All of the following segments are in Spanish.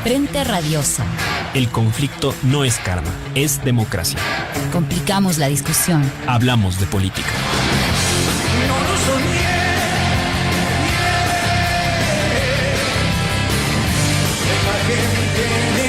Frente Radiosa. El conflicto no es karma, es democracia. Complicamos la discusión. Hablamos de política. No lo soñé. La gente me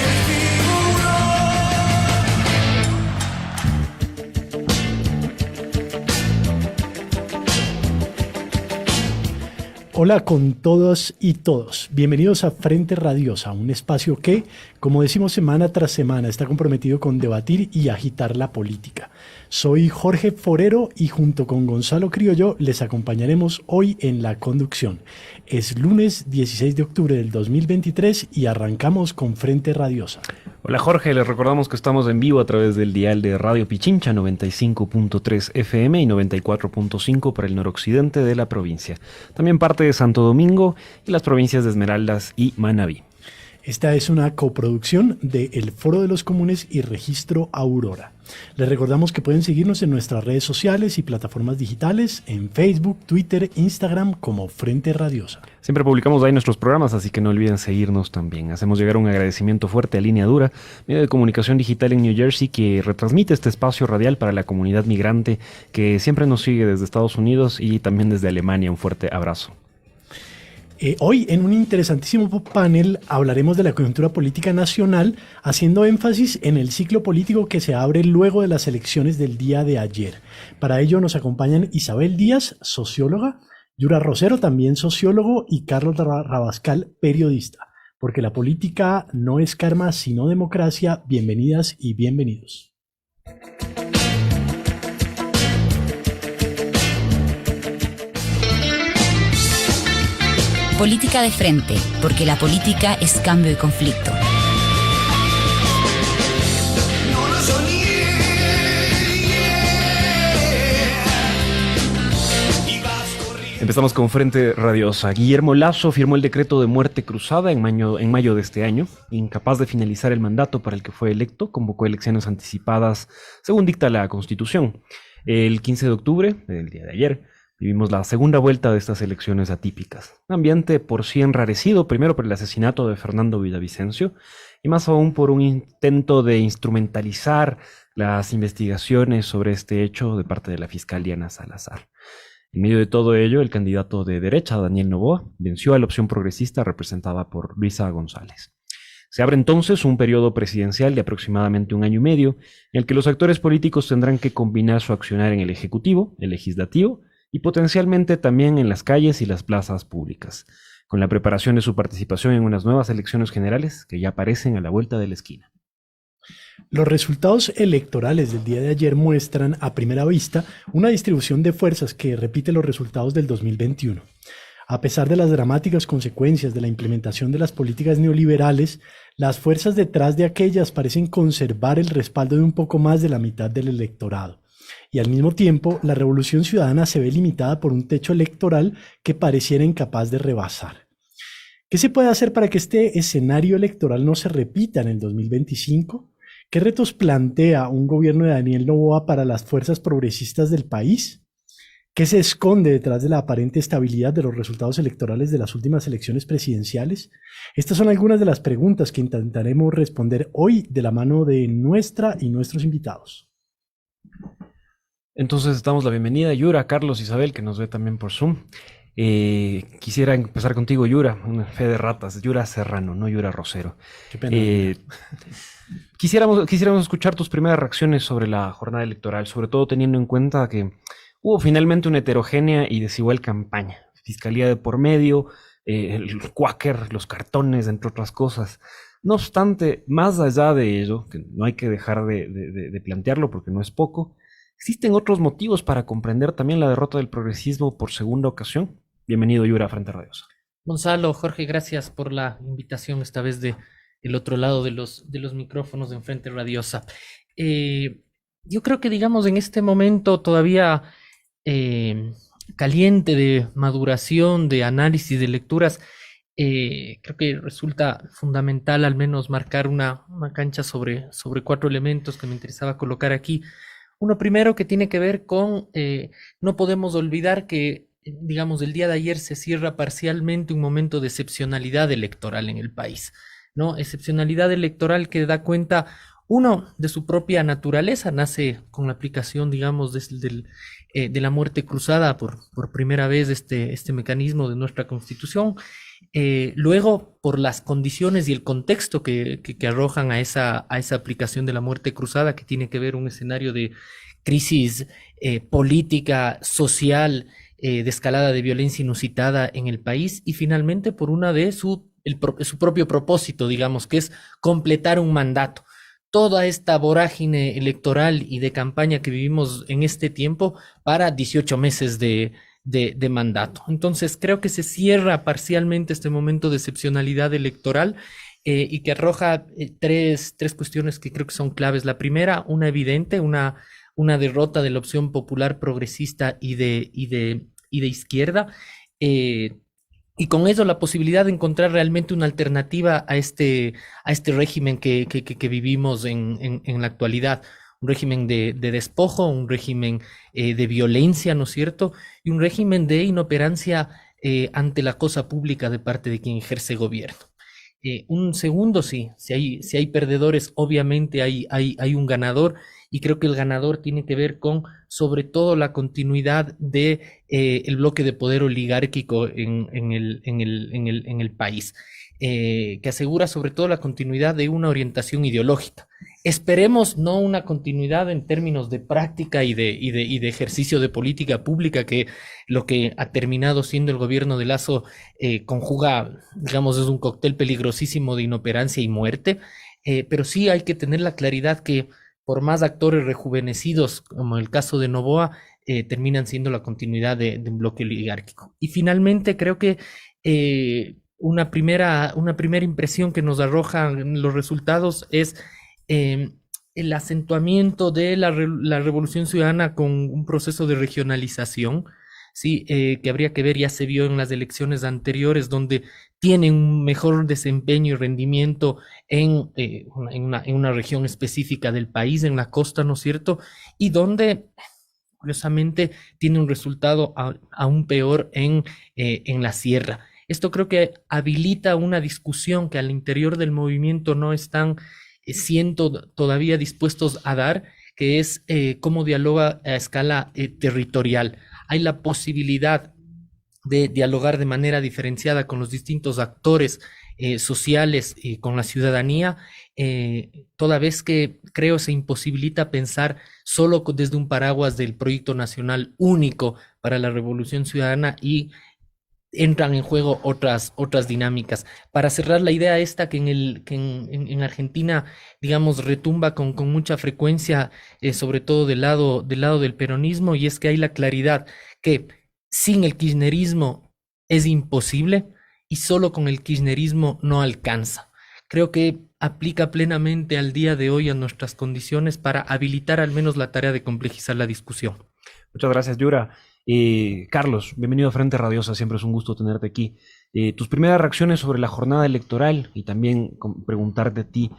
Hola con todas y todos. Bienvenidos a Frente Radiosa, un espacio que, como decimos semana tras semana, está comprometido con debatir y agitar la política. Soy Jorge Forero y junto con Gonzalo Criollo les acompañaremos hoy en la conducción. Es lunes 16 de octubre del 2023 y arrancamos con Frente Radiosa. Hola Jorge, les recordamos que estamos en vivo a través del dial de Radio Pichincha 95.3 FM y 94.5 para el noroccidente de la provincia. También parte de Santo Domingo y las provincias de Esmeraldas y Manabí. Esta es una coproducción de El Foro de los Comunes y Registro Aurora. Les recordamos que pueden seguirnos en nuestras redes sociales y plataformas digitales, en Facebook, Twitter, Instagram como Frente Radiosa. Siempre publicamos ahí nuestros programas, así que no olviden seguirnos también. Hacemos llegar un agradecimiento fuerte a Línea Dura, medio de comunicación digital en New Jersey que retransmite este espacio radial para la comunidad migrante que siempre nos sigue desde Estados Unidos y también desde Alemania. Un fuerte abrazo. Hoy en un interesantísimo panel hablaremos de la coyuntura política nacional, haciendo énfasis en el ciclo político que se abre luego de las elecciones del día de ayer. Para ello nos acompañan Isabel Díaz, socióloga, Yura Rosero, también sociólogo, y Carlos Rabascal, periodista. Porque la política no es karma, sino democracia. Bienvenidas y bienvenidos. Política de frente, porque la política es cambio y conflicto. no lo soñé. Empezamos con Frente Radiosa. Guillermo Lasso firmó el decreto de muerte cruzada en mayo de este año. Incapaz de finalizar el mandato para el que fue electo, convocó elecciones anticipadas según dicta la Constitución. El 15 de octubre, el día de ayer, vivimos la segunda vuelta de estas elecciones atípicas. Un ambiente por sí enrarecido, primero por el asesinato de Fernando Villavicencio y más aún por un intento de instrumentalizar las investigaciones sobre este hecho de parte de la fiscal Diana Salazar. En medio de todo ello, el candidato de derecha, Daniel Noboa, venció a la opción progresista representada por Luisa González. Se abre entonces un periodo presidencial de aproximadamente un año y medio, en el que los actores políticos tendrán que combinar su accionar en el Ejecutivo, el Legislativo, y potencialmente también en las calles y las plazas públicas, con la preparación de su participación en unas nuevas elecciones generales que ya aparecen a la vuelta de la esquina. Los resultados electorales del día de ayer muestran a primera vista una distribución de fuerzas que repite los resultados del 2021. A pesar de las dramáticas consecuencias de la implementación de las políticas neoliberales, las fuerzas detrás de aquellas parecen conservar el respaldo de un poco más de la mitad del electorado. Y al mismo tiempo, la revolución ciudadana se ve limitada por un techo electoral que pareciera incapaz de rebasar. ¿Qué se puede hacer para que este escenario electoral no se repita en el 2025? ¿Qué retos plantea un gobierno de Daniel Noboa para las fuerzas progresistas del país? ¿Qué se esconde detrás de la aparente estabilidad de los resultados electorales de las últimas elecciones presidenciales? Estas son algunas de las preguntas que intentaremos responder hoy de la mano de nuestra y nuestros invitados. Entonces damos la bienvenida a Yura, Carlos, Isabel, que nos ve también por Zoom. Quisiera empezar contigo, Yura, una fe de ratas, Yura Serrano, no Yura Rosero. Qué pena. Quisiéramos escuchar tus primeras reacciones sobre la jornada electoral, sobre todo teniendo en cuenta que hubo finalmente una heterogénea y desigual campaña. Fiscalía de por medio, el Quaker, los cartones, entre otras cosas. No obstante, más allá de ello, que no hay que dejar de plantearlo porque no es poco, ¿existen otros motivos para comprender también la derrota del progresismo por segunda ocasión? Bienvenido, Yura, a Frente Radiosa. Gonzalo, Jorge, gracias por la invitación, esta vez del otro lado de los micrófonos de Enfrente Radiosa. Yo creo que, digamos, en este momento todavía caliente de maduración, de análisis, de lecturas, creo que resulta fundamental al menos marcar una cancha sobre 4 elementos que me interesaba colocar aquí. Uno primero que tiene que ver con, no podemos olvidar que digamos, el día de ayer se cierra parcialmente un momento de excepcionalidad electoral en el país, ¿no? Excepcionalidad electoral que da cuenta, uno, de su propia naturaleza, nace con la aplicación, digamos, de la muerte cruzada por primera vez este mecanismo de nuestra Constitución. Luego, por las condiciones y el contexto que arrojan a esa aplicación de la muerte cruzada, que tiene que ver un escenario de crisis política, social, de escalada de violencia inusitada en el país, y finalmente por una de su propio propósito, digamos, que es completar un mandato. Toda esta vorágine electoral y de campaña que vivimos en este tiempo para 18 meses de mandato. Entonces creo que se cierra parcialmente este momento de excepcionalidad electoral y que arroja tres cuestiones que creo que son claves. La primera, una evidente, una derrota de la opción popular progresista y de izquierda, y con eso la posibilidad de encontrar realmente una alternativa a este régimen que vivimos en la actualidad. Un régimen de despojo, un régimen de violencia, ¿no es cierto? Y un régimen de inoperancia ante la cosa pública de parte de quien ejerce gobierno. Un segundo, sí, si hay perdedores, obviamente hay un ganador, y creo que el ganador tiene que ver con, sobre todo, la continuidad de el bloque de poder oligárquico en el país, que asegura sobre todo la continuidad de una orientación ideológica. Esperemos no una continuidad en términos de práctica y de ejercicio de política pública, que lo que ha terminado siendo el gobierno de Lasso conjuga, digamos, es un cóctel peligrosísimo de inoperancia y muerte, pero sí hay que tener la claridad que por más actores rejuvenecidos, como el caso de Noboa, terminan siendo la continuidad de un bloque oligárquico. Y finalmente creo que una primera impresión que nos arrojan los resultados es el acentuamiento de la revolución ciudadana con un proceso de regionalización, ¿sí? Que habría que ver, ya se vio en las elecciones anteriores, donde tienen un mejor desempeño y rendimiento en una región específica del país, en la costa, ¿no es cierto? Y donde, curiosamente, tiene un resultado aún peor en la sierra. Esto creo que habilita una discusión que al interior del movimiento no están siendo todavía dispuestos a dar, que es cómo dialoga a escala territorial. Hay la posibilidad de dialogar de manera diferenciada con los distintos actores sociales y con la ciudadanía, toda vez que creo se imposibilita pensar solo desde un paraguas del proyecto nacional único para la revolución ciudadana, y entran en juego otras dinámicas. Para cerrar la idea esta que en Argentina, digamos, retumba con mucha frecuencia, sobre todo del lado del peronismo, y es que hay la claridad que sin el kirchnerismo es imposible y solo con el kirchnerismo no alcanza. Creo que aplica plenamente al día de hoy a nuestras condiciones para habilitar al menos la tarea de complejizar la discusión. Muchas gracias, Yura. Carlos, bienvenido a Frente Radiosa, siempre es un gusto tenerte aquí. Tus primeras reacciones sobre la jornada electoral, y también preguntarte a ti,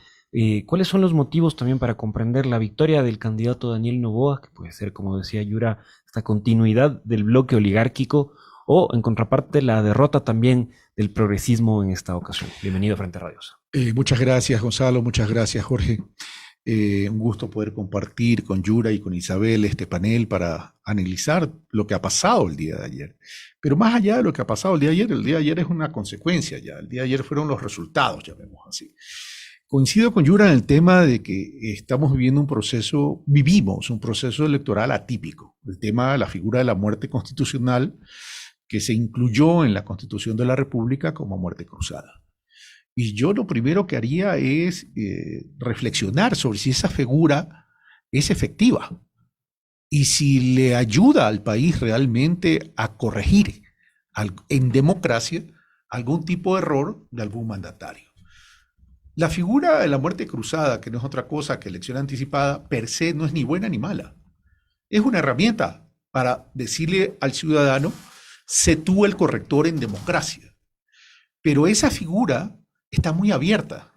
¿cuáles son los motivos también para comprender la victoria del candidato Daniel Noboa, que puede ser, como decía Yura, esta continuidad del bloque oligárquico, o en contraparte la derrota también del progresismo en esta ocasión? Bienvenido a Frente Radiosa. Muchas gracias, Gonzalo, muchas gracias, Jorge. Un gusto poder compartir con Yura y con Isabel este panel para analizar lo que ha pasado el día de ayer. Pero más allá de lo que ha pasado el día de ayer es una consecuencia ya. El día de ayer fueron los resultados, llamemos así. Coincido con Yura en el tema de que vivimos un proceso electoral atípico. El tema de la figura de la muerte constitucional, que se incluyó en la Constitución de la República como muerte cruzada. Y yo lo primero que haría es reflexionar sobre si esa figura es efectiva y si le ayuda al país realmente a corregir en democracia algún tipo de error de algún mandatario. La figura de la muerte cruzada, que no es otra cosa que elección anticipada, per se no es ni buena ni mala. Es una herramienta para decirle al ciudadano: sé tú el corrector en democracia. Pero esa figura está muy abierta.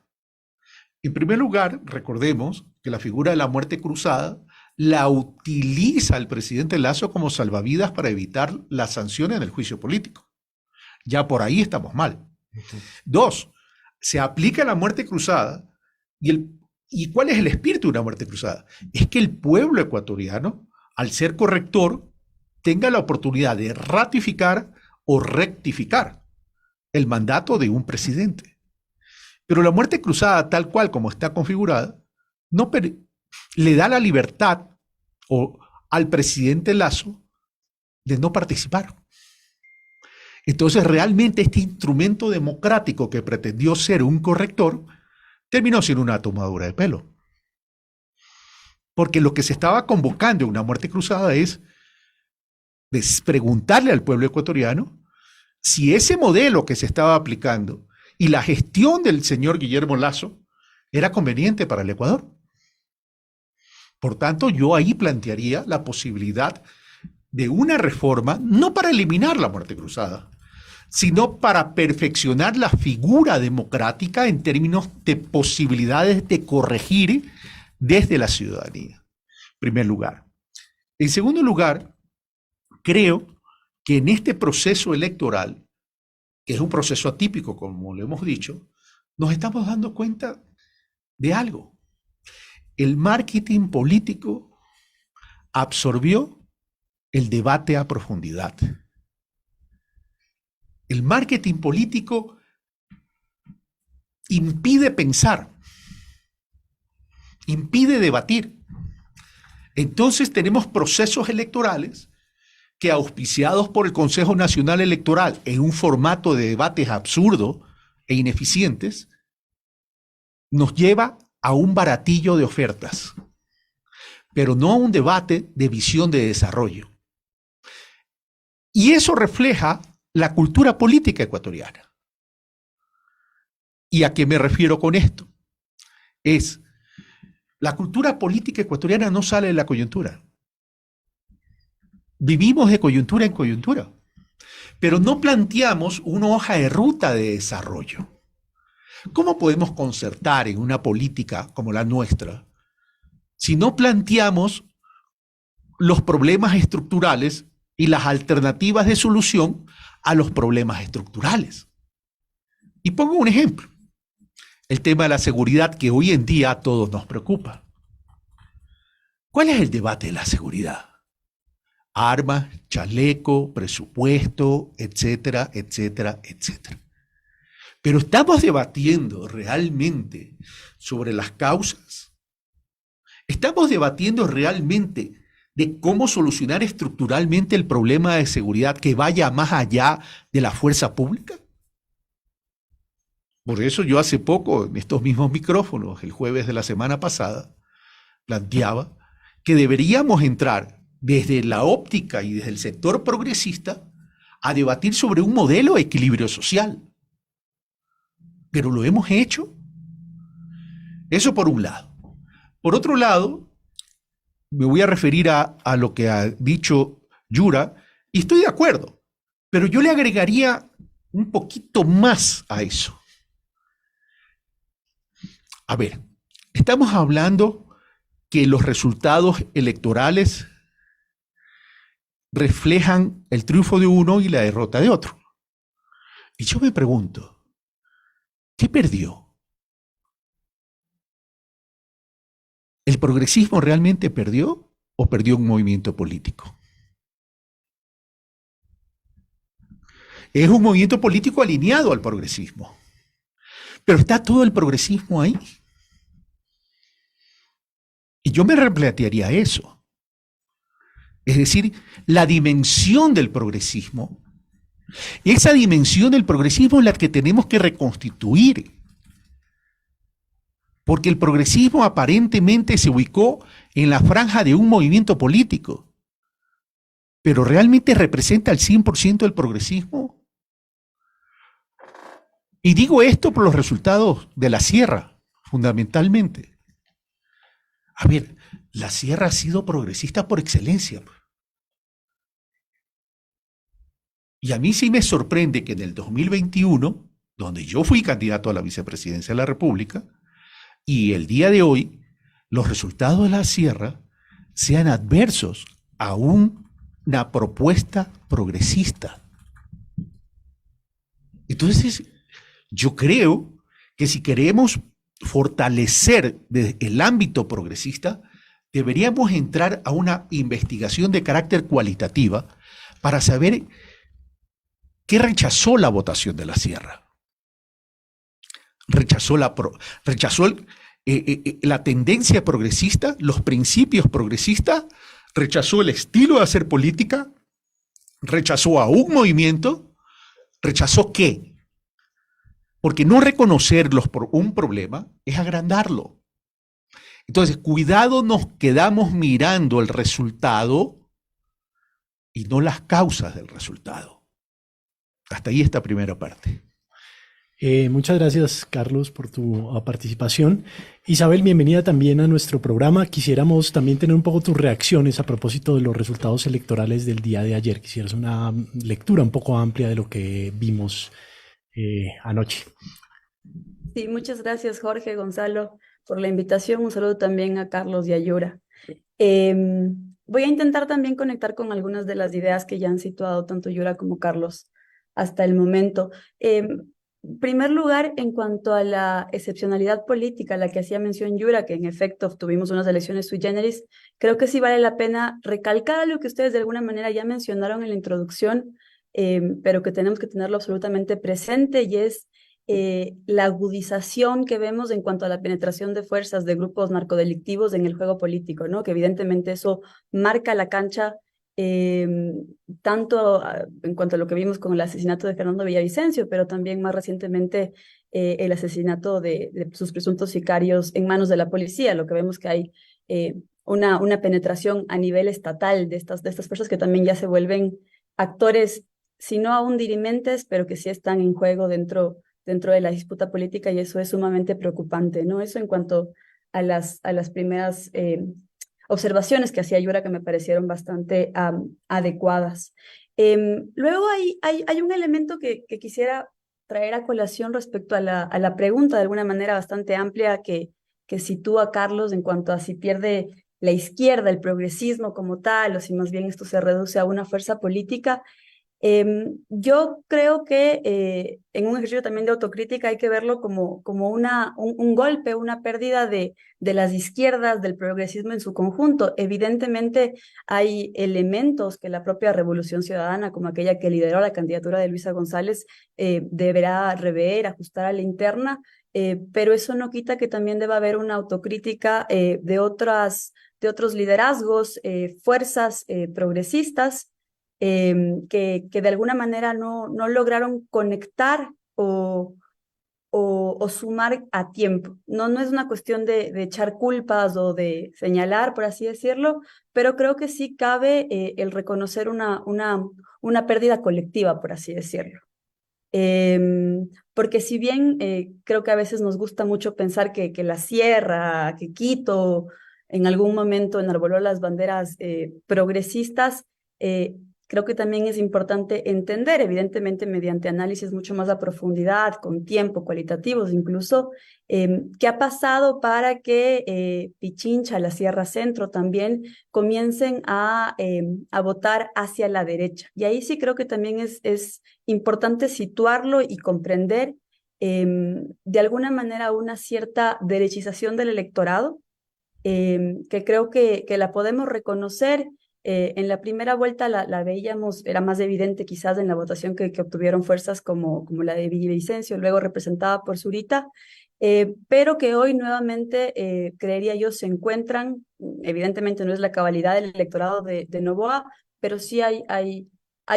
En primer lugar, recordemos que la figura de la muerte cruzada la utiliza el presidente Lasso como salvavidas para evitar las sanciones en el juicio político. Ya por ahí estamos mal. Dos, se aplica la muerte cruzada ¿y cuál es el espíritu de una muerte cruzada? Es que el pueblo ecuatoriano, al ser corrector, tenga la oportunidad de ratificar o rectificar el mandato de un presidente. Pero la muerte cruzada, tal cual como está configurada, le da la libertad al presidente Lasso de no participar. Entonces, realmente este instrumento democrático que pretendió ser un corrector terminó siendo una tomadura de pelo. Porque lo que se estaba convocando en una muerte cruzada es preguntarle al pueblo ecuatoriano si ese modelo que se estaba aplicando y la gestión del señor Guillermo Lasso era conveniente para el Ecuador. Por tanto, yo ahí plantearía la posibilidad de una reforma, no para eliminar la muerte cruzada, sino para perfeccionar la figura democrática en términos de posibilidades de corregir desde la ciudadanía, en primer lugar. En segundo lugar, creo que en este proceso electoral, que es un proceso atípico, como lo hemos dicho, nos estamos dando cuenta de algo. El marketing político absorbió el debate a profundidad. El marketing político impide pensar, impide debatir. Entonces tenemos procesos electorales que, auspiciados por el Consejo Nacional Electoral en un formato de debates absurdo e ineficientes, nos lleva a un baratillo de ofertas, pero no a un debate de visión de desarrollo. Y eso refleja la cultura política ecuatoriana. ¿Y a qué me refiero con esto? La cultura política ecuatoriana no sale de la coyuntura. Vivimos de coyuntura en coyuntura, pero no planteamos una hoja de ruta de desarrollo. ¿Cómo podemos concertar en una política como la nuestra si no planteamos los problemas estructurales y las alternativas de solución a los problemas estructurales? Y pongo un ejemplo, el tema de la seguridad que hoy en día a todos nos preocupa. ¿Cuál es el debate de la seguridad? Armas, chaleco, presupuesto, etcétera, etcétera, etcétera. Pero ¿estamos debatiendo realmente sobre las causas? ¿Estamos debatiendo realmente de cómo solucionar estructuralmente el problema de seguridad que vaya más allá de la fuerza pública? Por eso yo hace poco, en estos mismos micrófonos, el jueves de la semana pasada, planteaba que deberíamos entrar desde la óptica y desde el sector progresista a debatir sobre un modelo de equilibrio social. Pero ¿lo hemos hecho? Eso por un lado. Por otro lado, me voy a referir a lo que ha dicho Yura, y estoy de acuerdo, pero yo le agregaría un poquito más a eso. A ver, estamos hablando que los resultados electorales reflejan el triunfo de uno y la derrota de otro. Y yo me pregunto, ¿qué perdió? ¿El progresismo realmente perdió o perdió un movimiento político? Es un movimiento político alineado al progresismo. Pero ¿está todo el progresismo ahí? Y yo me replantearía eso. Es decir, la dimensión del progresismo. Esa dimensión del progresismo es la que tenemos que reconstituir. Porque el progresismo aparentemente se ubicó en la franja de un movimiento político. ¿Pero realmente representa el 100% del progresismo? Y digo esto por los resultados de la Sierra, fundamentalmente. A ver, la Sierra ha sido progresista por excelencia. Y a mí sí me sorprende que en el 2021, donde yo fui candidato a la vicepresidencia de la República, y el día de hoy, los resultados de la Sierra sean adversos a una propuesta progresista. Entonces, yo creo que si queremos fortalecer el ámbito progresista, deberíamos entrar a una investigación de carácter cualitativa para saber qué rechazó la votación de la Sierra. Rechazó la tendencia progresista, los principios progresistas, rechazó el estilo de hacer política, rechazó a un movimiento, rechazó qué. Porque no reconocerlos por un problema es agrandarlo. Entonces, cuidado, nos quedamos mirando el resultado y no las causas del resultado. Hasta ahí esta primera parte. Muchas gracias, Carlos, por tu participación. Isabel, bienvenida también a nuestro programa. Quisiéramos también tener un poco tus reacciones a propósito de los resultados electorales del día de ayer. Quisieras una lectura un poco amplia de lo que vimos anoche. Sí, muchas gracias, Jorge, Gonzalo, por la invitación. Un saludo también a Carlos y a Yura. Voy a intentar también conectar con algunas de las ideas que ya han situado tanto Yura como Carlos hasta el momento. En primer lugar, en cuanto a la excepcionalidad política a la que hacía mención Yura, que en efecto tuvimos unas elecciones sui generis, creo que sí vale la pena recalcar algo que ustedes de alguna manera ya mencionaron en la introducción, pero que tenemos que tenerlo absolutamente presente, y es la agudización que vemos en cuanto a la penetración de fuerzas de grupos narcodelictivos en el juego político, ¿no? Que evidentemente eso marca la cancha tanto en cuanto a lo que vimos con el asesinato de Fernando Villavicencio, pero también más recientemente el asesinato de sus presuntos sicarios en manos de la policía. Lo que vemos que hay una penetración a nivel estatal de estas fuerzas que también ya se vuelven actores, si no aún dirimentes, pero que sí están en juego dentro de la disputa política, y eso es sumamente preocupante, ¿no? Eso en cuanto a las primeras observaciones que hacía Yura, que me parecieron bastante adecuadas. Luego hay un elemento que quisiera traer a colación respecto a la pregunta, de alguna manera bastante amplia, que sitúa Carlos en cuanto a si pierde la izquierda, el progresismo como tal, o si más bien esto se reduce a una fuerza política. Yo creo que en un ejercicio también de autocrítica hay que verlo como un golpe, una pérdida de las izquierdas, del progresismo en su conjunto. Evidentemente hay elementos que la propia Revolución Ciudadana, como aquella que lideró la candidatura de Luisa González, deberá rever, ajustar a la interna, pero eso no quita que también deba haber una autocrítica de otros liderazgos, fuerzas progresistas, que de alguna manera no lograron conectar o sumar a tiempo. No es una cuestión de echar culpas o de señalar, por así decirlo, pero creo que sí cabe el reconocer una pérdida colectiva, por así decirlo. Porque si bien creo que a veces nos gusta mucho pensar que la Sierra, que Quito en algún momento enarboló las banderas progresistas, creo que también es importante entender, evidentemente mediante análisis mucho más a profundidad, con tiempo, cualitativos incluso, qué ha pasado para que Pichincha, la Sierra Centro también comiencen a votar hacia la derecha. Y ahí sí creo que también es importante situarlo y comprender de alguna manera una cierta derechización del electorado, que creo que la podemos reconocer. En la primera vuelta la veíamos, era más evidente quizás en la votación que obtuvieron fuerzas como la de Villavicencio, luego representada por Zurita, pero que hoy nuevamente, creería yo, se encuentran, evidentemente no es la cabalidad del electorado de Noboa, pero sí hay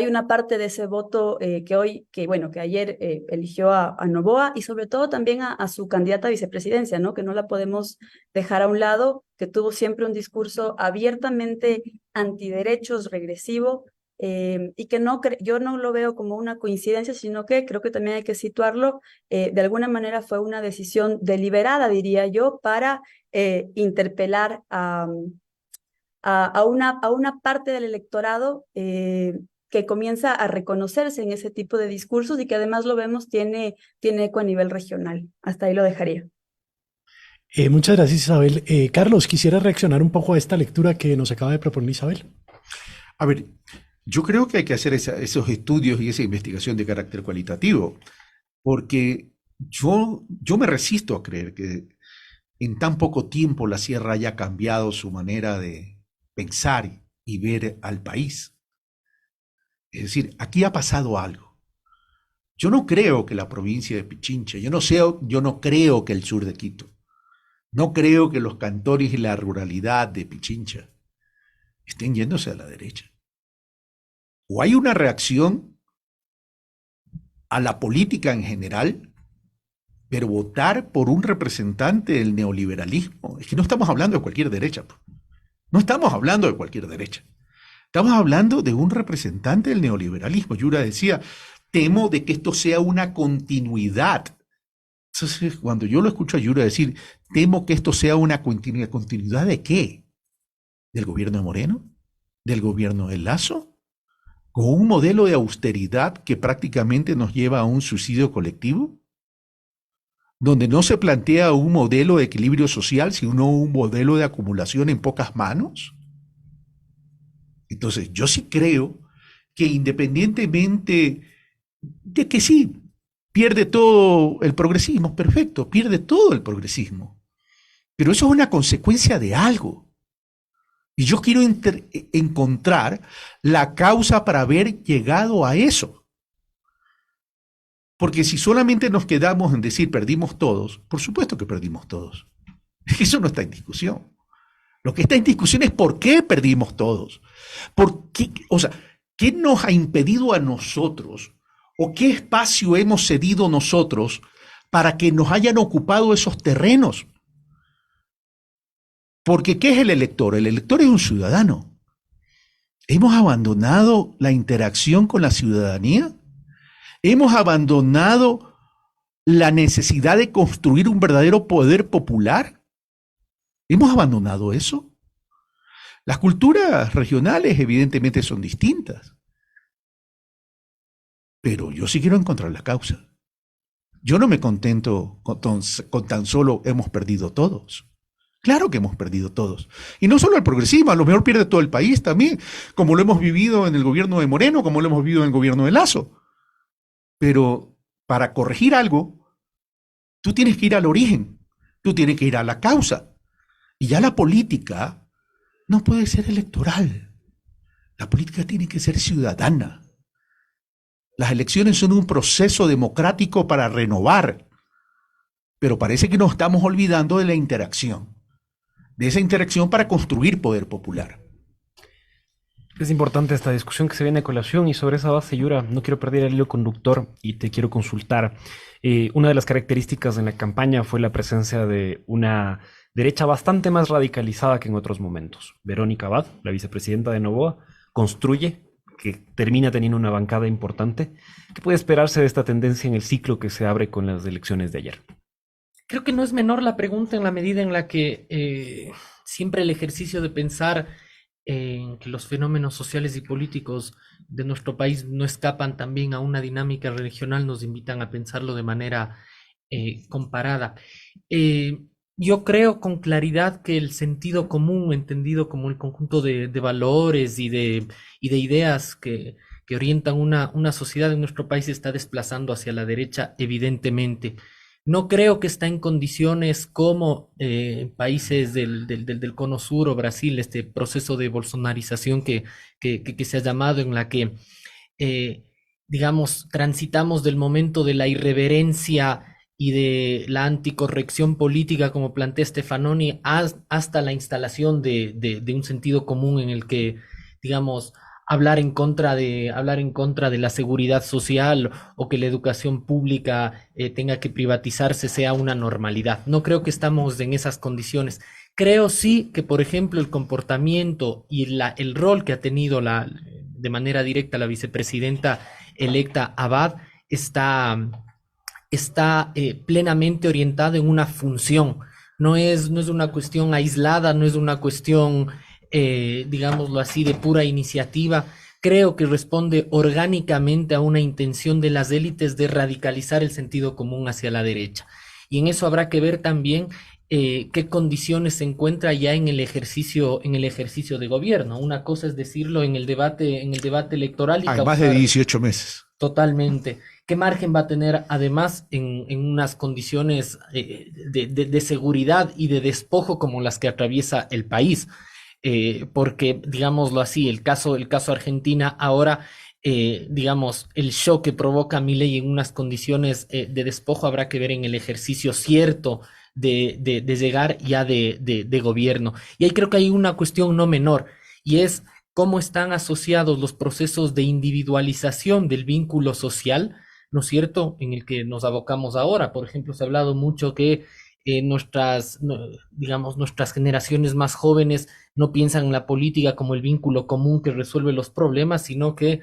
una parte de ese voto que ayer eligió a Noboa, y sobre todo también a su candidata a vicepresidencia, ¿no? Que no la podemos dejar a un lado, que tuvo siempre un discurso abiertamente antiderechos, regresivo, y que yo no lo veo como una coincidencia, sino que creo que también hay que situarlo, de alguna manera fue una decisión deliberada, diría yo, para interpelar a una parte del electorado que comienza a reconocerse en ese tipo de discursos, y que además lo vemos tiene eco a nivel regional. Hasta ahí lo dejaría. Muchas gracias, Isabel. Carlos, quisiera reaccionar un poco a esta lectura que nos acaba de proponer Isabel. A ver, yo creo que hay que hacer esos estudios y esa investigación de carácter cualitativo, porque yo me resisto a creer que en tan poco tiempo la Sierra haya cambiado su manera de pensar y ver al país. Es decir, aquí ha pasado algo. Yo no creo que la provincia de Pichincha, yo no creo que el sur de Quito, no creo que los cantores y la ruralidad de Pichincha estén yéndose a la derecha. O hay una reacción a la política en general, pero votar por un representante del neoliberalismo, es que no estamos hablando de cualquier derecha. No estamos hablando de cualquier derecha. Estamos hablando de un representante del neoliberalismo. Yura decía, temo de que esto sea una continuidad. Entonces, cuando yo lo escucho a Yura decir, temo que esto sea una continuidad, ¿continuidad de qué? ¿Del gobierno de Moreno? ¿Del gobierno de Lazo? ¿Con un modelo de austeridad que prácticamente nos lleva a un suicidio colectivo? Donde no se plantea un modelo de equilibrio social, sino un modelo de acumulación en pocas manos. Entonces, yo sí creo que independientemente de que sí, pierde todo el progresismo, perfecto, pierde todo el progresismo, pero eso es una consecuencia de algo. Y yo quiero encontrar la causa para haber llegado a eso. Porque si solamente nos quedamos en decir perdimos todos, por supuesto que perdimos todos. Eso no está en discusión. Lo que está en discusión es por qué perdimos todos. ¿Por qué, o sea, qué nos ha impedido a nosotros o qué espacio hemos cedido nosotros para que nos hayan ocupado esos terrenos? Porque ¿qué es el elector? El elector es un ciudadano. ¿Hemos abandonado la interacción con la ciudadanía? ¿Hemos abandonado la necesidad de construir un verdadero poder popular? ¿Hemos abandonado eso? Las culturas regionales evidentemente son distintas, pero yo sí quiero encontrar la causa. Yo no me contento con tan solo hemos perdido todos. Claro que hemos perdido todos. Y no solo el progresismo, a lo mejor pierde todo el país también, como lo hemos vivido en el gobierno de Moreno, como lo hemos vivido en el gobierno de Lazo. Pero para corregir algo, tú tienes que ir al origen, tú tienes que ir a la causa. Y ya la política no puede ser electoral. La política tiene que ser ciudadana. Las elecciones son un proceso democrático para renovar, pero parece que nos estamos olvidando de la interacción, de esa interacción para construir poder popular. Es importante esta discusión que se viene a colación y sobre esa base, Yura, no quiero perder el hilo conductor y te quiero consultar. Una de las características en la campaña fue la presencia de una derecha bastante más radicalizada que en otros momentos. Verónica Abad, la vicepresidenta de Noboa, construye, que termina teniendo una bancada importante. ¿Qué puede esperarse de esta tendencia en el ciclo que se abre con las elecciones de ayer? Creo que no es menor la pregunta en la medida en la que siempre el ejercicio de pensar en que los fenómenos sociales y políticos de nuestro país no escapan también a una dinámica regional nos invitan a pensarlo de manera comparada. Yo creo con claridad que el sentido común, entendido como el conjunto de valores y de ideas que orientan una sociedad en nuestro país, se está desplazando hacia la derecha, evidentemente. No creo que está en condiciones como en países del Cono Sur o Brasil, este proceso de bolsonarización que se ha llamado, en la que, digamos, transitamos del momento de la irreverencia y de la anticorrección política, como plantea Stefanoni, hasta la instalación de un sentido común en el que, digamos, hablar en contra de la seguridad social o que la educación pública tenga que privatizarse sea una normalidad. No creo que estamos en esas condiciones. Creo sí que, por ejemplo, el comportamiento y el rol que ha tenido de manera directa la vicepresidenta electa Abad está plenamente orientado en una función. No es una cuestión aislada, no es una cuestión, digámoslo así, de pura iniciativa. Creo que responde orgánicamente a una intención de las élites de radicalizar el sentido común hacia la derecha. Y en eso habrá que ver también qué condiciones se encuentra ya en el ejercicio de gobierno. Una cosa es decirlo en el debate electoral y Hay más de causar 18 meses. totalmente. ¿Qué margen va a tener además en unas condiciones de seguridad y de despojo como las que atraviesa el país? Porque, digámoslo así, el caso Argentina ahora, digamos, el shock que provoca Milei en unas condiciones de despojo habrá que ver en el ejercicio cierto de llegar ya de gobierno. Y ahí creo que hay una cuestión no menor, y es cómo están asociados los procesos de individualización del vínculo social, ¿no es cierto?, en el que nos abocamos ahora. Por ejemplo, se ha hablado mucho que digamos, nuestras generaciones más jóvenes no piensan en la política como el vínculo común que resuelve los problemas, sino que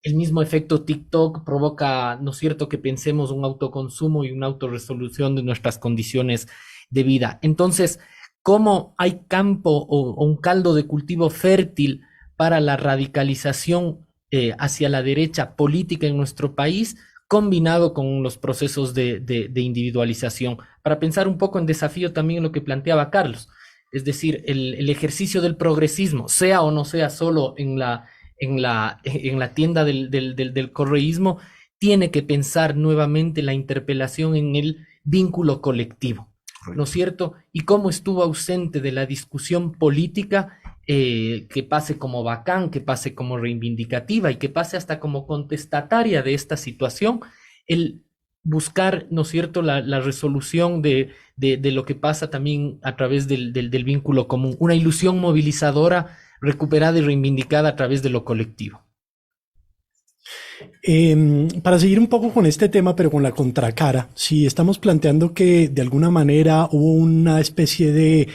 el mismo efecto TikTok provoca, ¿no es cierto?, que pensemos un autoconsumo y una autorresolución de nuestras condiciones de vida. Entonces, ¿cómo hay campo o un caldo de cultivo fértil para la radicalización hacia la derecha política en nuestro país, combinado con los procesos de individualización? Para pensar un poco en desafío también en lo que planteaba Carlos, es decir, el ejercicio del progresismo, sea o no sea solo en la tienda del correísmo, tiene que pensar nuevamente la interpelación en el vínculo colectivo, ¿no es cierto? Y cómo estuvo ausente de la discusión política, que pase como bacán, que pase como reivindicativa y que pase hasta como contestataria de esta situación, el buscar, ¿no es cierto?, la resolución de lo que pasa también a través del vínculo común, una ilusión movilizadora recuperada y reivindicada a través de lo colectivo. Para seguir un poco con este tema, pero con la contracara, si estamos planteando que de alguna manera hubo una especie de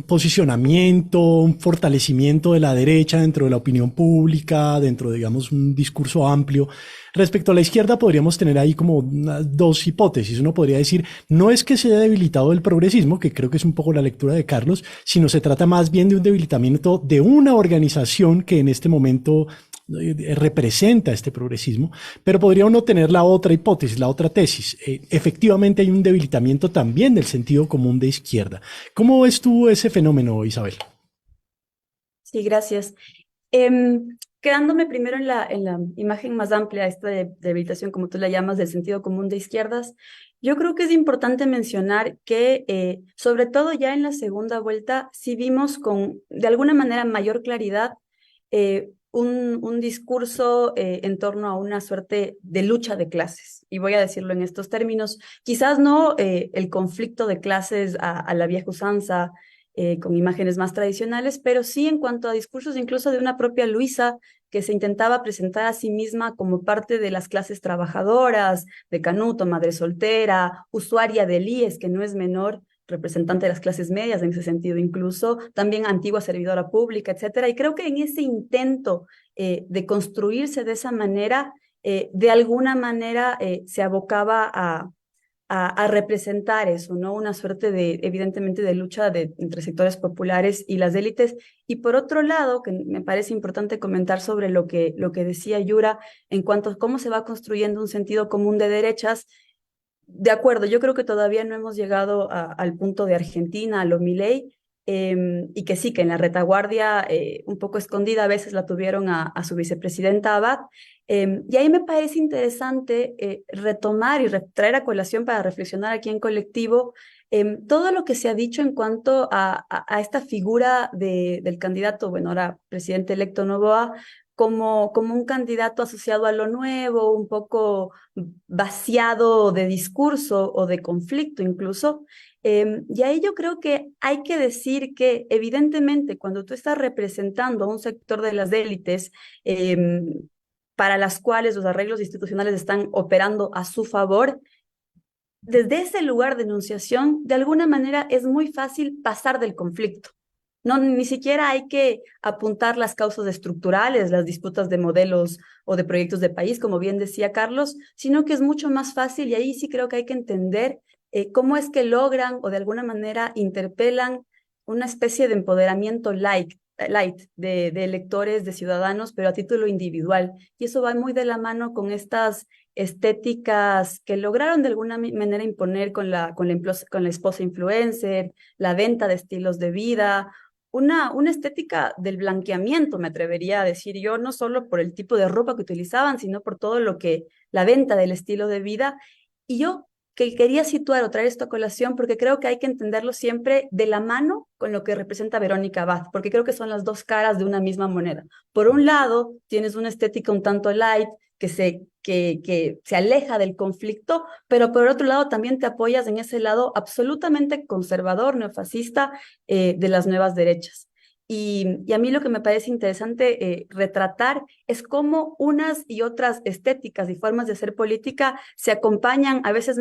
posicionamiento, un fortalecimiento de la derecha dentro de la opinión pública, dentro de, digamos, un discurso amplio. Respecto a la izquierda, podríamos tener ahí como dos hipótesis. Uno podría decir, no es que se haya debilitado el progresismo, que creo que es un poco la lectura de Carlos, sino se trata más bien de un debilitamiento de una organización que en este momento representa este progresismo, pero podría uno tener la otra hipótesis, la otra tesis. Efectivamente hay un debilitamiento también del sentido común de izquierda. ¿Cómo ves tú ese fenómeno, Isabel? Sí, gracias. Quedándome primero en la imagen más amplia, esta de debilitación, como tú la llamas, del sentido común de izquierdas, yo creo que es importante mencionar que, sobre todo ya en la segunda vuelta, sí vimos con, de alguna manera, mayor claridad un discurso en torno a una suerte de lucha de clases. Y voy a decirlo en estos términos, quizás no el conflicto de clases a la vieja usanza, con imágenes más tradicionales, pero sí en cuanto a discursos incluso de una propia Luisa que se intentaba presentar a sí misma como parte de las clases trabajadoras, de Canuto, madre soltera, usuaria del IES, que no es menor, representante de las clases medias en ese sentido incluso, también antigua servidora pública, etcétera. Y creo que en ese intento de construirse de esa manera, de alguna manera se abocaba a representar eso, ¿no? Una suerte de, evidentemente, de lucha entre sectores populares y las élites. Y por otro lado, que me parece importante comentar sobre lo que decía Yura en cuanto a cómo se va construyendo un sentido común de derechas. De acuerdo, yo creo que todavía no hemos llegado al punto de Argentina, a lo Milei, y que sí, que en la retaguardia, un poco escondida, a veces la tuvieron a su vicepresidenta Abad. Y ahí me parece interesante retomar y traer a colación para reflexionar aquí en colectivo todo lo que se ha dicho en cuanto a esta figura del candidato, bueno, ahora presidente electo Noboa, como un candidato asociado a lo nuevo, un poco vaciado de discurso o de conflicto incluso. Y ahí yo creo que hay que decir que evidentemente cuando tú estás representando a un sector de las élites para las cuales los arreglos institucionales están operando a su favor, desde ese lugar de enunciación, de alguna manera es muy fácil pasar del conflicto. No, ni siquiera hay que apuntar las causas estructurales, las disputas de modelos o de proyectos de país, como bien decía Carlos, sino que es mucho más fácil, y ahí sí creo que hay que entender cómo es que logran o de alguna manera interpelan una especie de empoderamiento light light de electores, de ciudadanos, pero a título individual. Y eso va muy de la mano con estas estéticas que lograron de alguna manera imponer con la esposa influencer, la venta de estilos de vida, una estética del blanqueamiento, me atrevería a decir yo, no solo por el tipo de ropa que utilizaban, sino por todo lo que, la venta del estilo de vida. Y yo que quería situar o traer esto a colación porque creo que hay que entenderlo siempre de la mano con lo que representa Verónica Abad, porque creo que son las dos caras de una misma moneda. Por un lado, tienes una estética un tanto light, que se aleja del conflicto, pero por otro lado también te apoyas en ese lado absolutamente conservador, neofascista de las nuevas derechas. Y a mí lo que me parece interesante retratar es cómo unas y otras estéticas y formas de hacer política se acompañan, a veces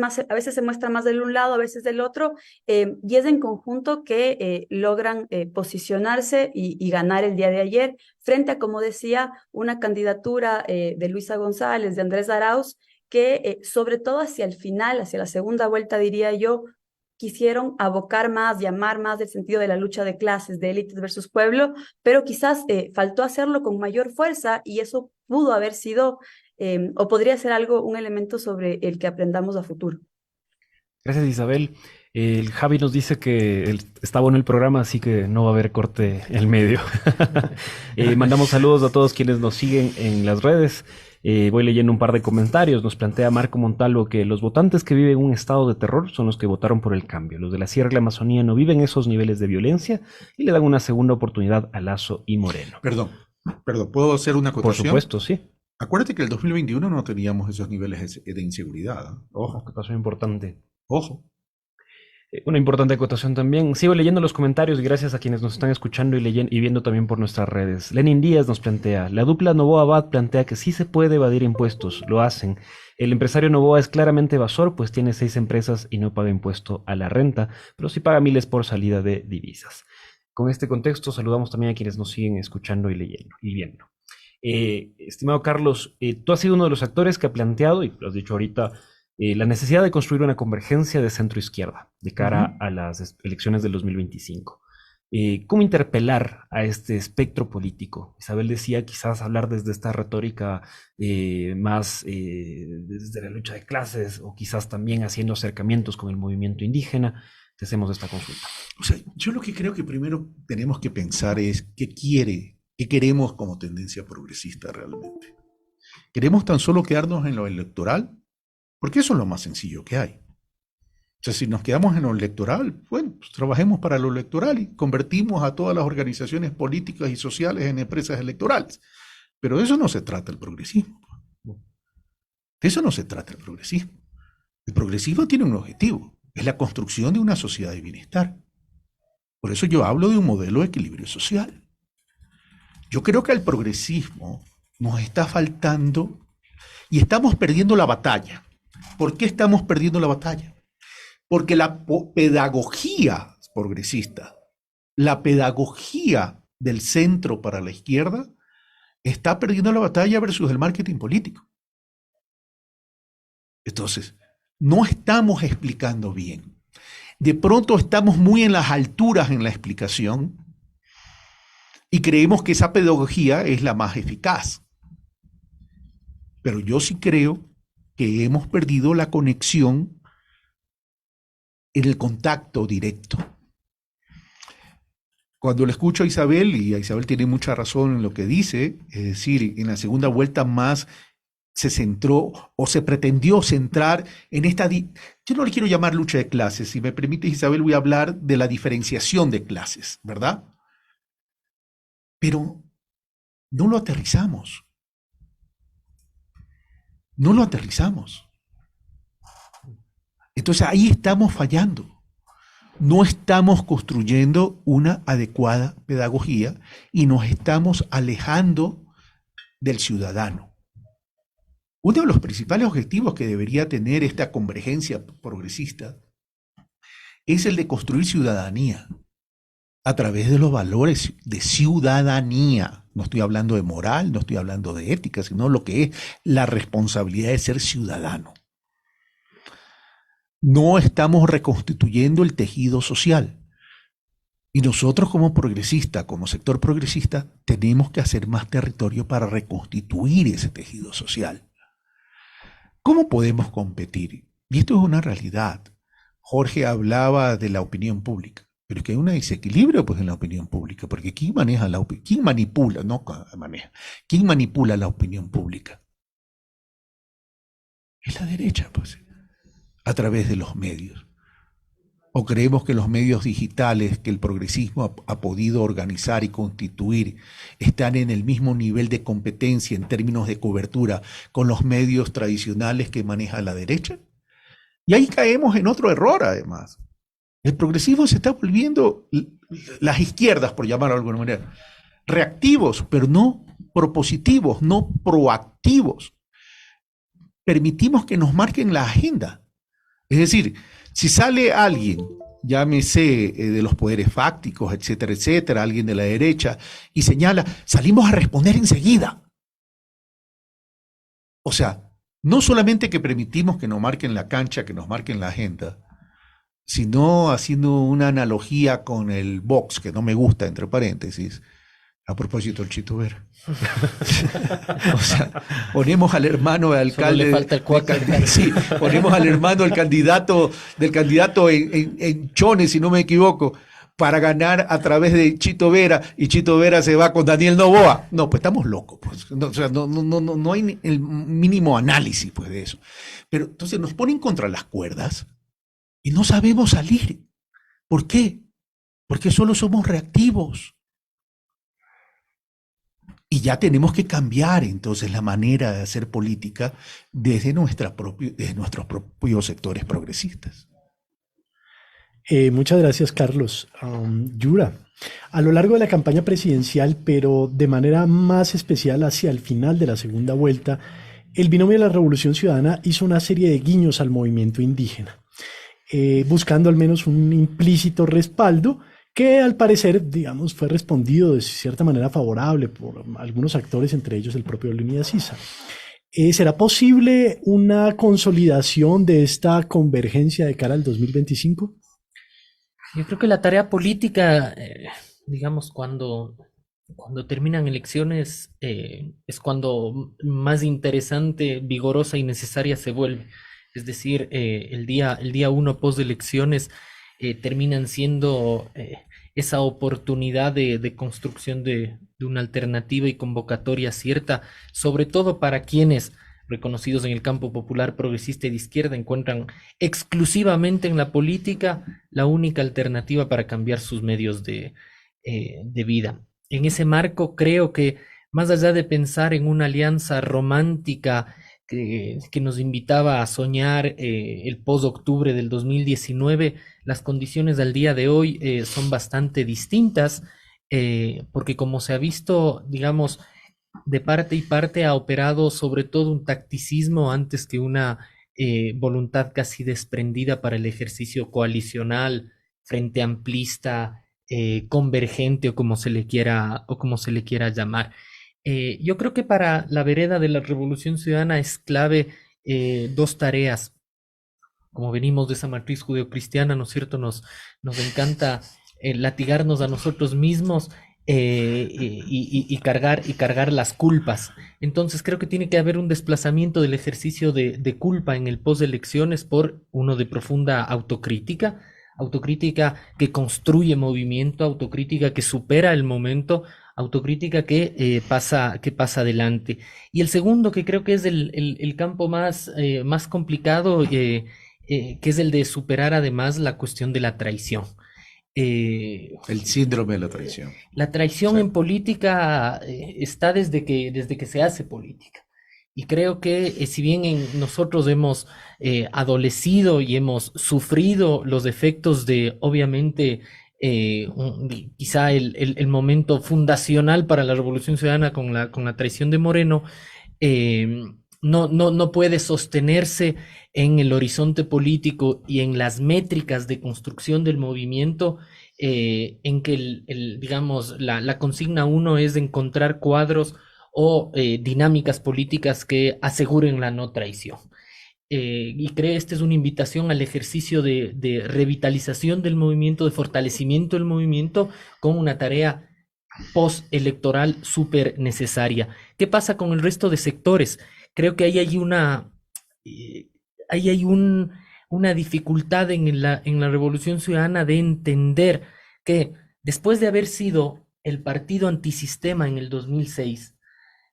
se muestra más del un lado, a veces del otro, y es en conjunto que logran posicionarse y ganar el día de ayer frente a, como decía, una candidatura de Luisa González, de Andrés Arauz, que sobre todo hacia el final, hacia la segunda vuelta, diría yo, quisieron abocar más, llamar más del sentido de la lucha de clases, de élites versus pueblo, pero quizás faltó hacerlo con mayor fuerza y eso pudo haber sido o podría ser un elemento sobre el que aprendamos a futuro. Gracias, Isabel. El Javi nos dice que está bueno el programa, así que no va a haber corte en medio. Mandamos saludos a todos quienes nos siguen en las redes. Voy leyendo un par de comentarios. Nos plantea Marco Montalvo que los votantes que viven en un estado de terror son los que votaron por el cambio. Los de la Sierra y la Amazonía no viven esos niveles de violencia y le dan una segunda oportunidad a Lasso y Moreno. Perdón, ¿puedo hacer una Por acotación? supuesto, sí. Acuérdate que el 2021 no teníamos esos niveles de inseguridad. Ojo, Que pasó importante. ojo. Una importante acotación también. Sigo leyendo los comentarios y gracias a quienes nos están escuchando y viendo también por nuestras redes. Lenin Díaz nos plantea, la dupla Novoa-Abad plantea que sí se puede evadir impuestos, lo hacen. El empresario Novoa es claramente evasor, pues tiene 6 empresas y no paga impuesto a la renta, pero sí paga miles por salida de divisas. Con este contexto saludamos también a quienes nos siguen escuchando y leyendo y viendo. Estimado Carlos, tú has sido uno de los actores que ha planteado, y lo has dicho ahorita, la necesidad de construir una convergencia de centro-izquierda de cara a las elecciones del 2025. ¿Cómo interpelar a este espectro político? Isabel decía quizás hablar desde esta retórica más desde la lucha de clases o quizás también haciendo acercamientos con el movimiento indígena. Te hacemos esta consulta. O sea, yo lo que creo que primero tenemos que pensar es qué queremos como tendencia progresista realmente. ¿Queremos tan solo quedarnos en lo electoral? Porque eso es lo más sencillo que hay. O sea, si nos quedamos en lo electoral, bueno, pues trabajemos para lo electoral y convertimos a todas las organizaciones políticas y sociales en empresas electorales. Pero de eso no se trata el progresismo. De eso no se trata el progresismo. El progresismo tiene un objetivo, es la construcción de una sociedad de bienestar. Por eso yo hablo de un modelo de equilibrio social. Yo creo que al progresismo nos está faltando y estamos perdiendo la batalla. ¿Por qué estamos perdiendo la batalla? Porque la pedagogía progresista, la pedagogía del centro para la izquierda, está perdiendo la batalla versus el marketing político. Entonces, no estamos explicando bien. De pronto estamos muy en las alturas en la explicación y creemos que esa pedagogía es la más eficaz. Pero yo sí creo que hemos perdido la conexión en el contacto directo. Cuando le escucho a Isabel, y a Isabel tiene mucha razón en lo que dice, es decir, en la segunda vuelta más se centró o se pretendió centrar en esta, yo no le quiero llamar lucha de clases, si me permite Isabel voy a hablar de la diferenciación de clases, ¿verdad? Pero no lo aterrizamos. No lo aterrizamos. Entonces ahí estamos fallando. No estamos construyendo una adecuada pedagogía y nos estamos alejando del ciudadano. Uno de los principales objetivos que debería tener esta convergencia progresista es el de construir ciudadanía a través de los valores de ciudadanía. No estoy hablando de moral, no estoy hablando de ética, sino lo que es la responsabilidad de ser ciudadano. No estamos reconstituyendo el tejido social. Y nosotros como progresistas, como sector progresista, tenemos que hacer más territorio para reconstituir ese tejido social. ¿Cómo podemos competir? Y esto es una realidad. Jorge hablaba de la opinión pública, pero es que hay un desequilibrio pues, en la opinión pública, porque ¿quién maneja quién manipula, no maneja, quién manipula la opinión pública? Es la derecha, pues, a través de los medios. ¿O creemos que los medios digitales que el progresismo ha podido organizar y constituir están en el mismo nivel de competencia en términos de cobertura con los medios tradicionales que maneja la derecha? Y ahí caemos en otro error, además. El progresismo se está volviendo, las izquierdas, por llamarlo de alguna manera, reactivos, pero no propositivos, no proactivos. Permitimos que nos marquen la agenda. Es decir, si sale alguien, llámese de los poderes fácticos, etcétera, alguien de la derecha, y señala, salimos a responder enseguida. O sea, no solamente que permitimos que nos marquen la cancha, que nos marquen la agenda, sino haciendo una analogía con el box, que no me gusta, entre paréntesis, a propósito del Chito Vera. O sea, ponemos al hermano del alcalde. Solo le falta el cuaca. Sí, ponemos al hermano del candidato en Chones, si no me equivoco, para ganar a través de Chito Vera, y Chito Vera se va con Daniel Noboa. No, pues estamos locos. Pues. No, o sea, no hay el mínimo análisis pues, de eso. Pero entonces nos ponen contra las cuerdas y no sabemos salir. ¿Por qué? Porque solo somos reactivos. Y ya tenemos que cambiar entonces la manera de hacer política desde nuestros propios sectores progresistas. Muchas gracias, Carlos. Yura, a lo largo de la campaña presidencial, pero de manera más especial hacia el final de la segunda vuelta, el binomio de la Revolución Ciudadana hizo una serie de guiños al movimiento indígena, buscando al menos un implícito respaldo que al parecer, digamos, fue respondido de cierta manera favorable por algunos actores, entre ellos el propio Leonidas Sisa. ¿Será posible una consolidación de esta convergencia de cara al 2025? Yo creo que la tarea política, digamos, cuando terminan elecciones, es cuando más interesante, vigorosa y necesaria se vuelve. Es decir, el día uno post elecciones terminan siendo esa oportunidad de construcción de una alternativa y convocatoria cierta, sobre todo para quienes, reconocidos en el campo popular progresista y de izquierda, encuentran exclusivamente en la política la única alternativa para cambiar sus medios de vida. En ese marco creo que más allá de pensar en una alianza romántica que nos invitaba a soñar el post-octubre del 2019, las condiciones al día de hoy son bastante distintas, porque como se ha visto, digamos, de parte y parte ha operado sobre todo un tacticismo antes que una voluntad casi desprendida para el ejercicio coalicional, frente amplista, convergente o como se le quiera llamar. Yo creo que para la vereda de la Revolución Ciudadana es clave dos tareas. Como venimos de esa matriz judeocristiana, ¿no es cierto? Nos encanta latigarnos a nosotros mismos y cargar las culpas. Entonces creo que tiene que haber un desplazamiento del ejercicio de culpa en el post-elecciones por uno de profunda autocrítica que construye movimiento, autocrítica que supera el momento, autocrítica que pasa adelante. Y el segundo, que creo que es el campo más complicado, que es el de superar además la cuestión de la traición. El síndrome de la traición. La traición en política está desde que se hace política. Y creo que si bien nosotros hemos adolecido y hemos sufrido los efectos de, obviamente, quizá el momento fundacional para la Revolución Ciudadana con la traición de Moreno, no puede sostenerse en el horizonte político y en las métricas de construcción del movimiento, en que digamos, la consigna uno es encontrar cuadros o dinámicas políticas que aseguren la no traición. y cree esta es una invitación al ejercicio de revitalización del movimiento, de fortalecimiento del movimiento, como una tarea postelectoral súper necesaria. ¿Qué pasa con el resto de sectores? Creo que ahí hay una dificultad en la Revolución Ciudadana de entender que después de haber sido el partido antisistema en el 2006,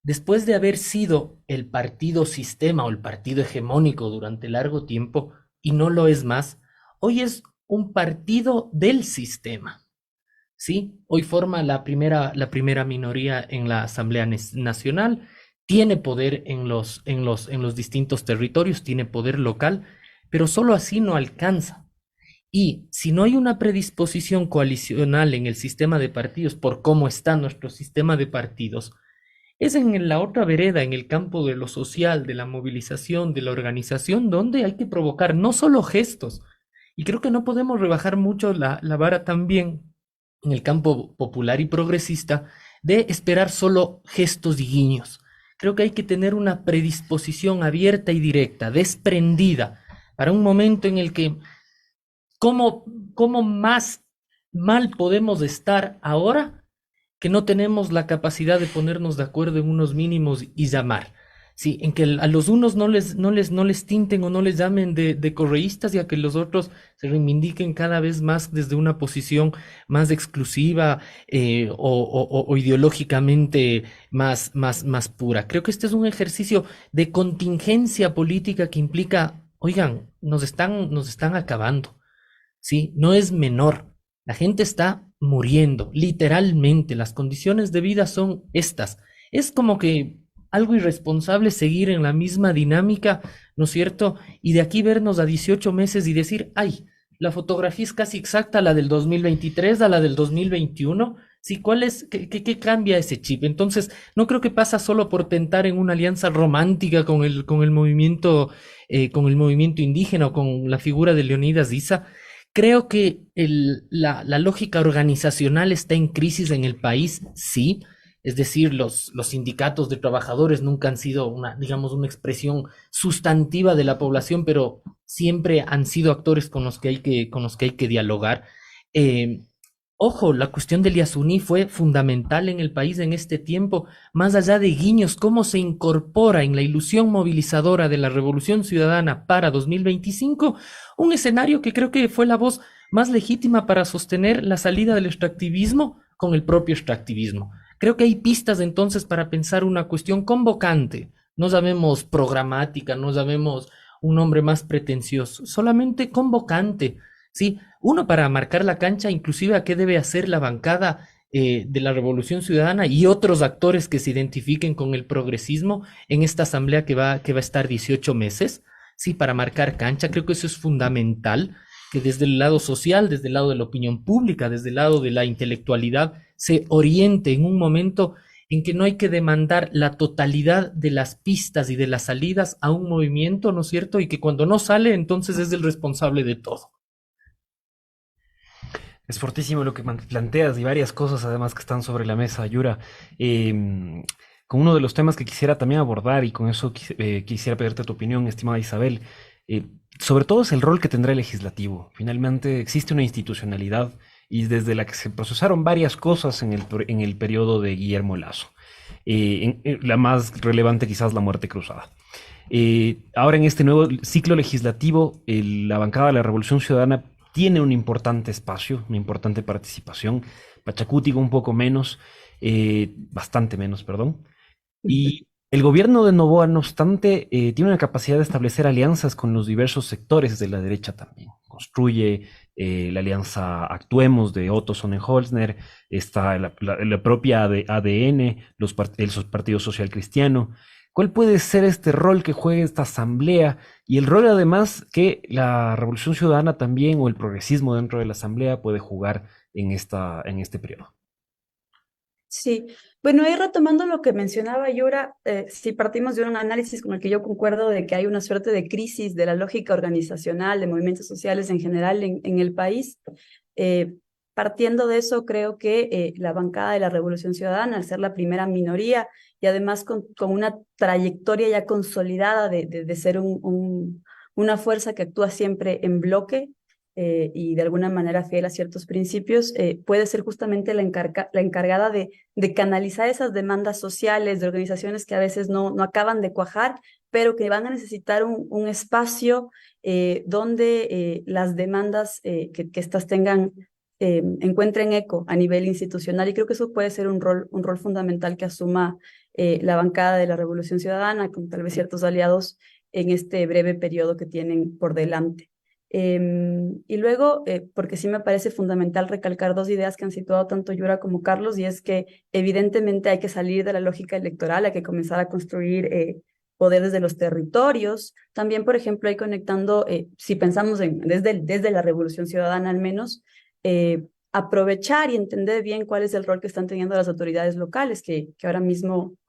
después de haber sido el partido sistema o el partido hegemónico durante largo tiempo, y no lo es más, hoy es un partido del sistema. ¿Sí? Hoy forma la primera minoría en la Asamblea Nacional, tiene poder en los distintos territorios, tiene poder local, pero solo así no alcanza. Y si no hay una predisposición coalicional en el sistema de partidos por cómo está nuestro sistema de partidos, es en la otra vereda, en el campo de lo social, de la movilización, de la organización, donde hay que provocar no solo gestos. Y creo que no podemos rebajar mucho la vara también en el campo popular y progresista de esperar solo gestos y guiños. Creo que hay que tener una predisposición abierta y directa, desprendida, para un momento en el que cómo más mal podemos estar ahora que no tenemos la capacidad de ponernos de acuerdo en unos mínimos y llamar. Sí, en que a los unos no les tinten o no les llamen de correístas, y a que los otros se reivindiquen cada vez más desde una posición más exclusiva o ideológicamente más pura. Creo que este es un ejercicio de contingencia política que implica, oigan, nos están acabando. ¿Sí? No es menor. La gente está muriendo, literalmente. Las condiciones de vida son estas. Es como que algo irresponsable seguir en la misma dinámica, ¿no es cierto? Y de aquí vernos a 18 meses y decir, ay, la fotografía es casi exacta a la del 2023, a la del 2021. Sí, ¿qué cambia ese chip? Entonces, no creo que pasa solo por tentar en una alianza romántica con el movimiento indígena o con la figura de Leonidas Issa. Creo que la lógica organizacional está en crisis en el país, sí. Es decir, los sindicatos de trabajadores nunca han sido una expresión sustantiva de la población, pero siempre han sido actores con los que hay que dialogar. Ojo, la cuestión del Yasuní fue fundamental en el país en este tiempo, más allá de guiños, cómo se incorpora en la ilusión movilizadora de la Revolución Ciudadana para 2025, un escenario que creo que fue la voz más legítima para sostener la salida del extractivismo con el propio extractivismo. Creo que hay pistas entonces para pensar una cuestión convocante, no sabemos programática, no sabemos un nombre más pretencioso, solamente convocante, ¿sí? Uno, para marcar la cancha, inclusive a qué debe hacer la bancada de la Revolución Ciudadana y otros actores que se identifiquen con el progresismo en esta asamblea que va a estar 18 meses, ¿sí? Para marcar cancha. Creo que eso es fundamental, que desde el lado social, desde el lado de la opinión pública, desde el lado de la intelectualidad, se oriente en un momento en que no hay que demandar la totalidad de las pistas y de las salidas a un movimiento, ¿no es cierto? Y que cuando no sale, entonces es el responsable de todo. Es fortísimo lo que planteas y varias cosas además que están sobre la mesa, Yura. Con uno de los temas que quisiera también abordar, y con eso quisiera pedirte tu opinión, estimada Isabel, sobre todo es el rol que tendrá el legislativo. Finalmente existe una institucionalidad y desde la que se procesaron varias cosas en el periodo de Guillermo Lasso. La más relevante quizás la muerte cruzada. Ahora en este nuevo ciclo legislativo, la bancada de la Revolución Ciudadana tiene un importante espacio, una importante participación. Pachacútico un poco menos, bastante menos, perdón. Y el gobierno de Noboa, no obstante, tiene una capacidad de establecer alianzas con los diversos sectores de la derecha también. Construye la alianza Actuemos de Otto Sonnenholzner, está la propia ADN, el Partido Social Cristiano. ¿Cuál puede ser este rol que juegue esta asamblea y el rol además que la Revolución Ciudadana también o el progresismo dentro de la asamblea puede jugar en este periodo? Sí, bueno, ahí retomando lo que mencionaba Yura, si partimos de un análisis con el que yo concuerdo de que hay una suerte de crisis de la lógica organizacional, de movimientos sociales en general en el país, partiendo de eso, creo que la bancada de la Revolución Ciudadana, al ser la primera minoría y además con una trayectoria ya consolidada de ser una fuerza que actúa siempre en bloque y de alguna manera fiel a ciertos principios, puede ser justamente la encargada de canalizar esas demandas sociales de organizaciones que a veces no acaban de cuajar, pero que van a necesitar un espacio donde las demandas que éstas tengan encuentren eco a nivel institucional, y creo que eso puede ser un rol fundamental que asuma la bancada de la Revolución Ciudadana, con tal vez ciertos aliados en este breve periodo que tienen por delante. Y luego, porque sí me parece fundamental recalcar dos ideas que han situado tanto Yura como Carlos, y es que evidentemente hay que salir de la lógica electoral, hay que comenzar a construir poder desde los territorios. También, por ejemplo, ahí conectando, si pensamos desde la Revolución Ciudadana al menos, aprovechar y entender bien cuál es el rol que están teniendo las autoridades locales con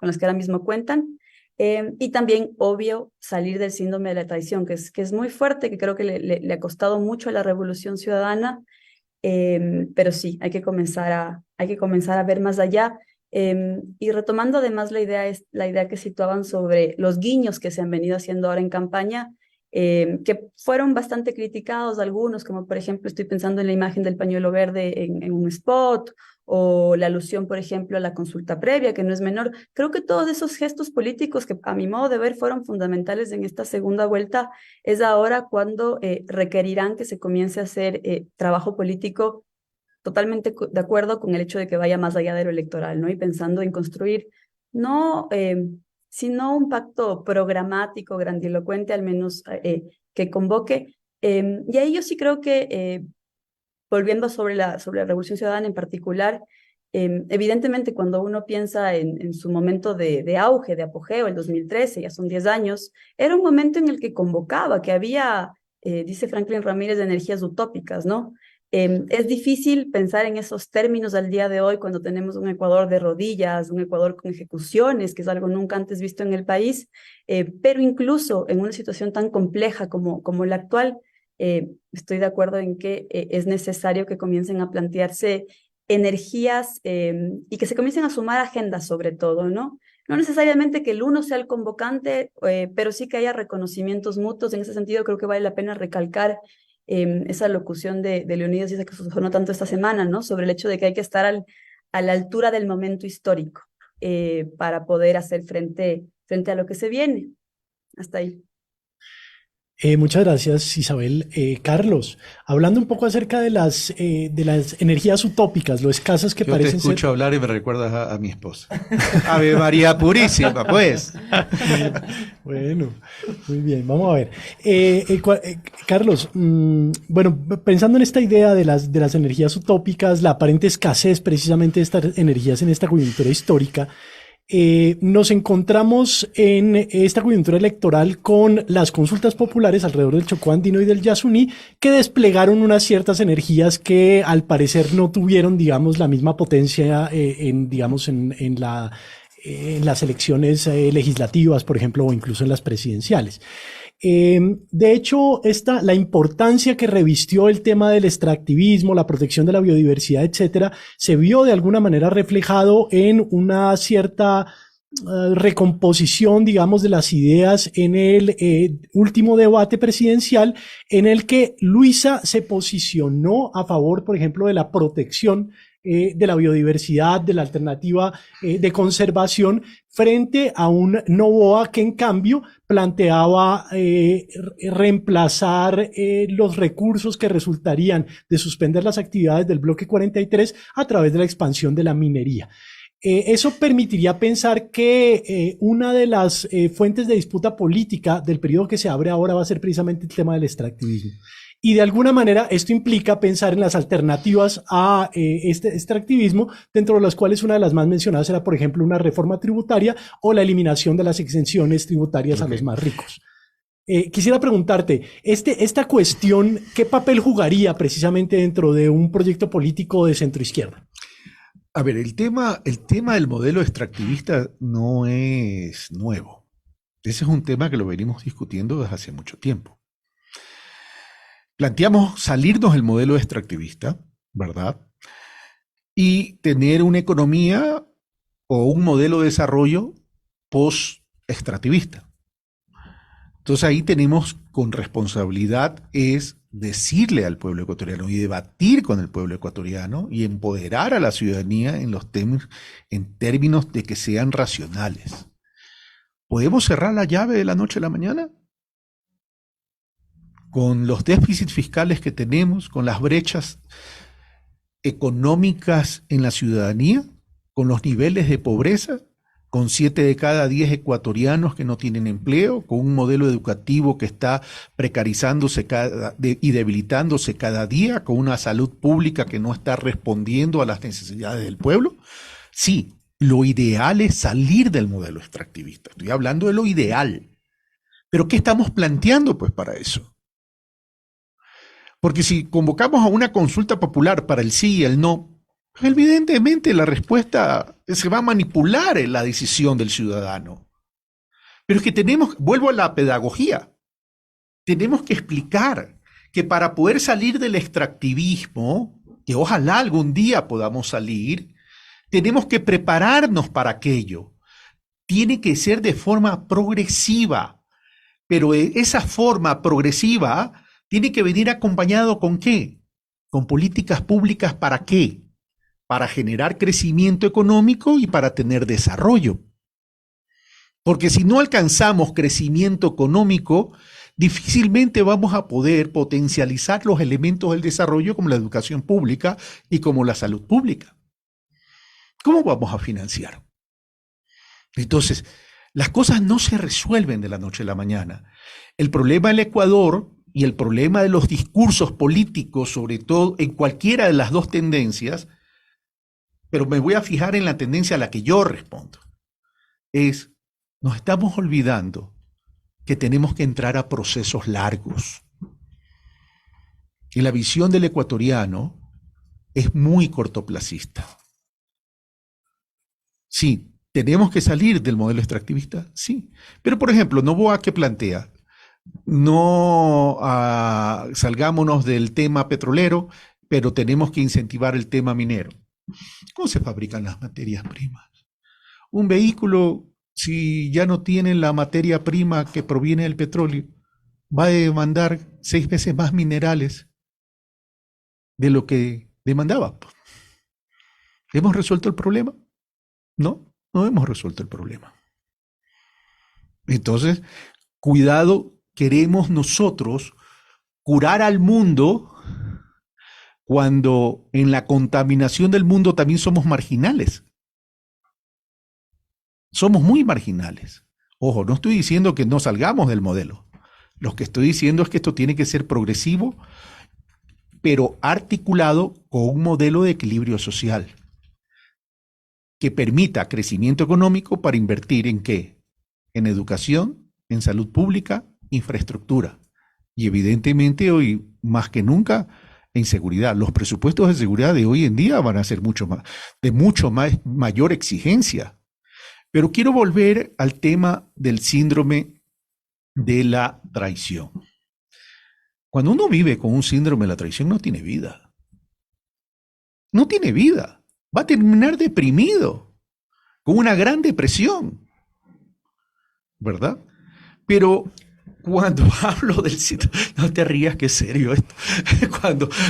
las que ahora mismo cuentan. Y también, obvio, salir del síndrome de la traición, que es muy fuerte, que creo que le ha costado mucho a la Revolución Ciudadana, pero sí, hay que comenzar a ver más allá. Y retomando además la idea que situaban sobre los guiños que se han venido haciendo ahora en campaña, que fueron bastante criticados algunos, como por ejemplo estoy pensando en la imagen del pañuelo verde en un spot, o la alusión, por ejemplo, a la consulta previa, que no es menor. Creo que todos esos gestos políticos que a mi modo de ver fueron fundamentales en esta segunda vuelta, es ahora cuando requerirán que se comience a hacer trabajo político totalmente de acuerdo con el hecho de que vaya más allá de lo electoral, ¿no? Y pensando en construir no sino un pacto programático, grandilocuente, al menos que convoque. Y ahí yo sí creo que volviendo sobre la Revolución Ciudadana en particular, evidentemente cuando uno piensa en su momento de auge, de apogeo, el 2013, ya son 10 años, era un momento en el que convocaba, que había, dice Franklin Ramírez, de energías utópicas, ¿no? Es difícil pensar en esos términos al día de hoy cuando tenemos un Ecuador de rodillas, un Ecuador con ejecuciones, que es algo nunca antes visto en el país, pero incluso en una situación tan compleja como la actual, estoy de acuerdo en que es necesario que comiencen a plantearse energías y que se comiencen a sumar agendas sobre todo, ¿no? No necesariamente que el uno sea el convocante, pero sí que haya reconocimientos mutuos. En ese sentido creo que vale la pena recalcar esa locución de Leonidas, y esa que sonó tanto esta semana, ¿no? Sobre el hecho de que hay que estar a la altura del momento histórico para poder hacer frente a lo que se viene. Hasta ahí. Muchas gracias, Isabel. Carlos, hablando un poco acerca de las energías utópicas, lo escasas que Yo parecen te escucho ser. hablar y me recuerdas a mi esposa. Ave María Purísima, pues. Bueno, muy bien, vamos a ver. Carlos, bueno, pensando en esta idea de las energías utópicas, la aparente escasez precisamente de estas energías en esta coyuntura histórica, nos encontramos en esta coyuntura electoral con las consultas populares alrededor del Chocó Andino y del Yasuní, que desplegaron unas ciertas energías que al parecer no tuvieron, digamos, la misma potencia en las elecciones legislativas, por ejemplo, o incluso en las presidenciales. De hecho, la importancia que revistió el tema del extractivismo, la protección de la biodiversidad, etcétera, se vio de alguna manera reflejado en una cierta recomposición, digamos, de las ideas en el último debate presidencial, en el que Luisa se posicionó a favor, por ejemplo, de la protección de la biodiversidad, de la alternativa de conservación, frente a un Noboa que en cambio planteaba reemplazar los recursos que resultarían de suspender las actividades del bloque 43 a través de la expansión de la minería. Eso permitiría pensar que una de las fuentes de disputa política del periodo que se abre ahora va a ser precisamente el tema del extractivismo. Y de alguna manera esto implica pensar en las alternativas a este extractivismo, dentro de las cuales una de las más mencionadas era, por ejemplo, una reforma tributaria o la eliminación de las exenciones tributarias a los más ricos. Quisiera preguntarte, esta cuestión, ¿qué papel jugaría precisamente dentro de un proyecto político de centroizquierda? A ver, el tema del modelo extractivista no es nuevo. Ese es un tema que lo venimos discutiendo desde hace mucho tiempo. Planteamos salirnos del modelo extractivista, ¿verdad? y tener una economía o un modelo de desarrollo post-extractivista. Entonces ahí tenemos con responsabilidad es decirle al pueblo ecuatoriano y debatir con el pueblo ecuatoriano y empoderar a la ciudadanía en términos de que sean racionales. ¿Podemos cerrar la llave de la noche a la mañana? Con los déficits fiscales que tenemos, con las brechas económicas en la ciudadanía, con los niveles de pobreza, con 7 de cada 10 ecuatorianos que no tienen empleo, con un modelo educativo que está precarizándose y debilitándose cada día, con una salud pública que no está respondiendo a las necesidades del pueblo. Sí, lo ideal es salir del modelo extractivista. Estoy hablando de lo ideal. Pero ¿qué estamos planteando pues para eso? Porque si convocamos a una consulta popular para el sí y el no, evidentemente la respuesta se va a manipular en la decisión del ciudadano. Pero es que vuelvo a la pedagogía, tenemos que explicar que para poder salir del extractivismo, que ojalá algún día podamos salir, tenemos que prepararnos para aquello. Tiene que ser de forma progresiva, pero esa forma progresiva tiene que venir acompañado ¿con qué? Con políticas públicas ¿para qué? Para generar crecimiento económico y para tener desarrollo. Porque si no alcanzamos crecimiento económico, difícilmente vamos a poder potencializar los elementos del desarrollo como la educación pública y como la salud pública. ¿Cómo vamos a financiar? Entonces, las cosas no se resuelven de la noche a la mañana. El problema del Ecuador y el problema de los discursos políticos, sobre todo en cualquiera de las dos tendencias, pero me voy a fijar en la tendencia a la que yo respondo, nos estamos olvidando que tenemos que entrar a procesos largos. Y la visión del ecuatoriano es muy cortoplacista. Sí, ¿tenemos que salir del modelo extractivista? Sí. Pero, por ejemplo, Noboa, ¿qué plantea? No salgámonos del tema petrolero, pero tenemos que incentivar el tema minero. ¿Cómo se fabrican las materias primas? Un vehículo, si ya no tiene la materia prima que proviene del petróleo, va a demandar 6 veces más minerales de lo que demandaba. ¿Hemos resuelto el problema? No, no hemos resuelto el problema. Entonces, cuidado, queremos nosotros curar al mundo cuando en la contaminación del mundo también somos marginales. Somos muy marginales. Ojo, no estoy diciendo que no salgamos del modelo. Lo que estoy diciendo es que esto tiene que ser progresivo, pero articulado con un modelo de equilibrio social que permita crecimiento económico para invertir ¿en qué? En educación, en salud pública, infraestructura. Y evidentemente hoy, más que nunca, en seguridad. Los presupuestos de seguridad de hoy en día van a ser mayor exigencia. Pero quiero volver al tema del síndrome de la traición. Cuando uno vive con un síndrome de la traición, no tiene vida. No tiene vida. Va a terminar deprimido, con una gran depresión, ¿verdad? Pero cuando hablo del síndrome, no te rías, que es serio esto.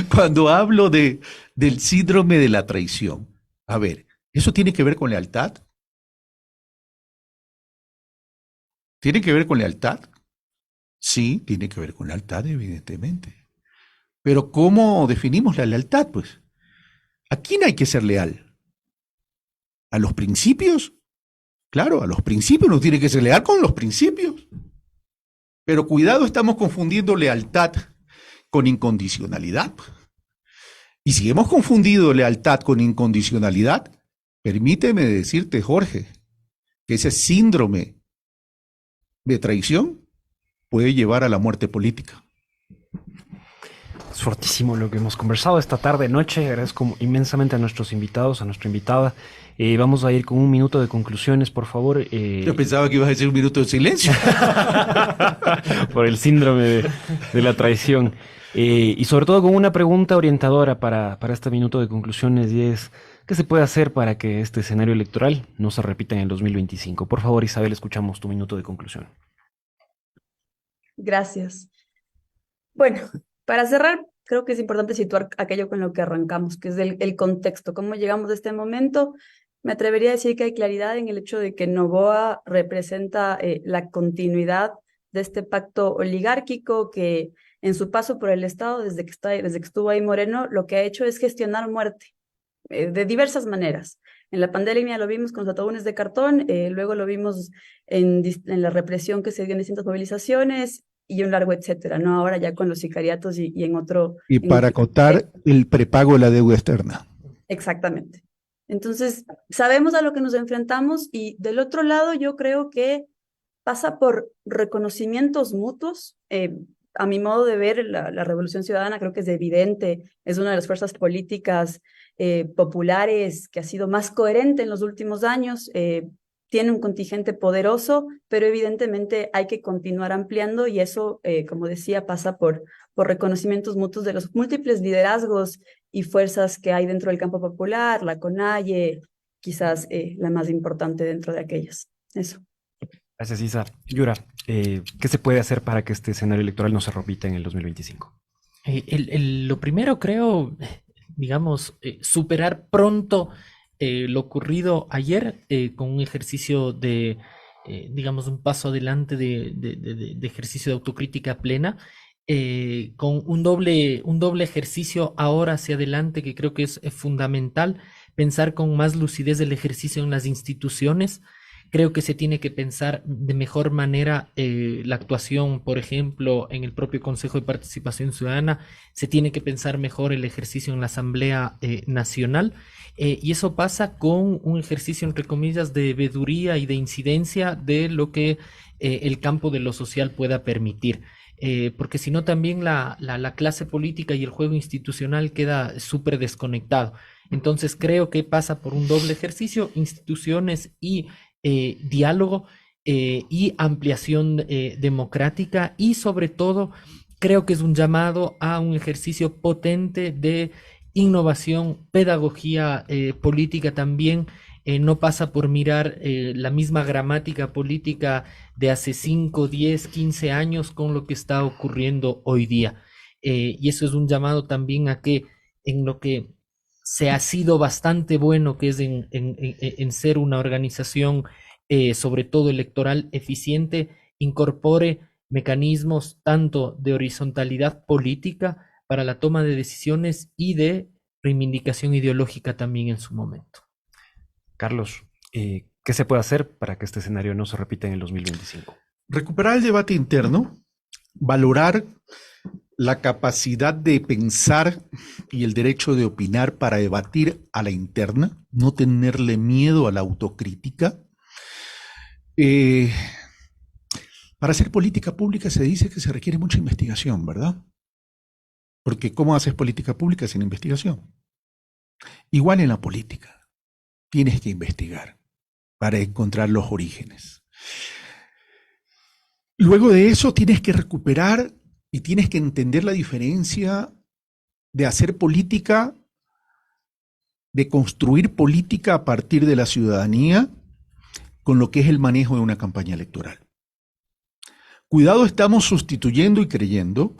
Cuando hablo del síndrome de la traición, a ver, ¿eso tiene que ver con lealtad? ¿Tiene que ver con lealtad? Sí, tiene que ver con lealtad, evidentemente. Pero ¿cómo definimos la lealtad, pues? ¿A quién hay que ser leal? ¿A los principios? Claro, a los principios uno tiene que ser leal con los principios. Pero cuidado, estamos confundiendo lealtad con incondicionalidad. Y si hemos confundido lealtad con incondicionalidad, permíteme decirte, Jorge, que ese síndrome de traición puede llevar a la muerte política. Es fortísimo lo que hemos conversado esta tarde, noche. Agradezco inmensamente a nuestros invitados, a nuestra invitada. Vamos a ir con un minuto de conclusiones, por favor. Yo pensaba que ibas a decir un minuto de silencio. Por el síndrome de la traición. Y sobre todo con una pregunta orientadora para este minuto de conclusiones, y es, ¿Qué se puede hacer para que este escenario electoral no se repita en el 2025? Por favor, Isabel, escuchamos tu minuto de conclusión. Gracias. Bueno, para cerrar, creo que es importante situar aquello con lo que arrancamos, que es el contexto, cómo llegamos a este momento. Me atrevería a decir que hay claridad en el hecho de que Noboa representa la continuidad de este pacto oligárquico que en su paso por el Estado, desde que estuvo ahí Moreno, lo que ha hecho es gestionar muerte de diversas maneras. En la pandemia lo vimos con los ataúdes de cartón, luego lo vimos en la represión que se dio en distintas movilizaciones y un largo etcétera, ¿no? Ahora ya con los sicariatos y en otro... Y para acotar el prepago de la deuda externa. Exactamente. Entonces, sabemos a lo que nos enfrentamos y del otro lado yo creo que pasa por reconocimientos mutuos. A mi modo de ver, la Revolución Ciudadana creo que es evidente, es una de las fuerzas políticas populares que ha sido más coherente en los últimos años, tiene un contingente poderoso, pero evidentemente hay que continuar ampliando y eso, como decía, pasa por reconocimientos mutuos de los múltiples liderazgos y fuerzas que hay dentro del campo popular, la CONAIE, quizás la más importante dentro de aquellas. Eso. Gracias, Isa. Yura, ¿qué se puede hacer para que este escenario electoral no se repita en el 2025? Lo primero creo, digamos, superar pronto lo ocurrido ayer con un ejercicio de, digamos, un paso adelante de ejercicio de autocrítica plena, con un doble ejercicio ahora hacia adelante que creo que es fundamental, pensar con más lucidez el ejercicio en las instituciones. Creo que se tiene que pensar de mejor manera la actuación, por ejemplo, en el propio Consejo de Participación Ciudadana. Se tiene que pensar mejor el ejercicio en la Asamblea Nacional. Y eso pasa con un ejercicio, entre comillas, de veeduría y de incidencia de lo que el campo de lo social pueda permitir. Porque si no también la clase política y el juego institucional queda súper desconectado. Entonces creo que pasa por un doble ejercicio, instituciones y diálogo y ampliación democrática, y sobre todo creo que es un llamado a un ejercicio potente de innovación, pedagogía política también. No pasa por mirar la misma gramática política de hace 5, 10, 15 años con lo que está ocurriendo hoy día. Y eso es un llamado también a que en lo que se ha sido bastante bueno, que es en ser una organización, sobre todo electoral, eficiente, incorpore mecanismos tanto de horizontalidad política para la toma de decisiones y de reivindicación ideológica también en su momento. Carlos, ¿qué se puede hacer para que este escenario no se repita en el 2025? Recuperar el debate interno, valorar la capacidad de pensar y el derecho de opinar para debatir a la interna, no tenerle miedo a la autocrítica. Para hacer política pública se dice que se requiere mucha investigación, ¿verdad? Porque ¿cómo haces política pública sin investigación? Igual en la política, tienes que investigar para encontrar los orígenes. Luego de eso tienes que recuperar y tienes que entender la diferencia de hacer política, de construir política a partir de la ciudadanía, con lo que es el manejo de una campaña electoral. Cuidado, estamos sustituyendo y creyendo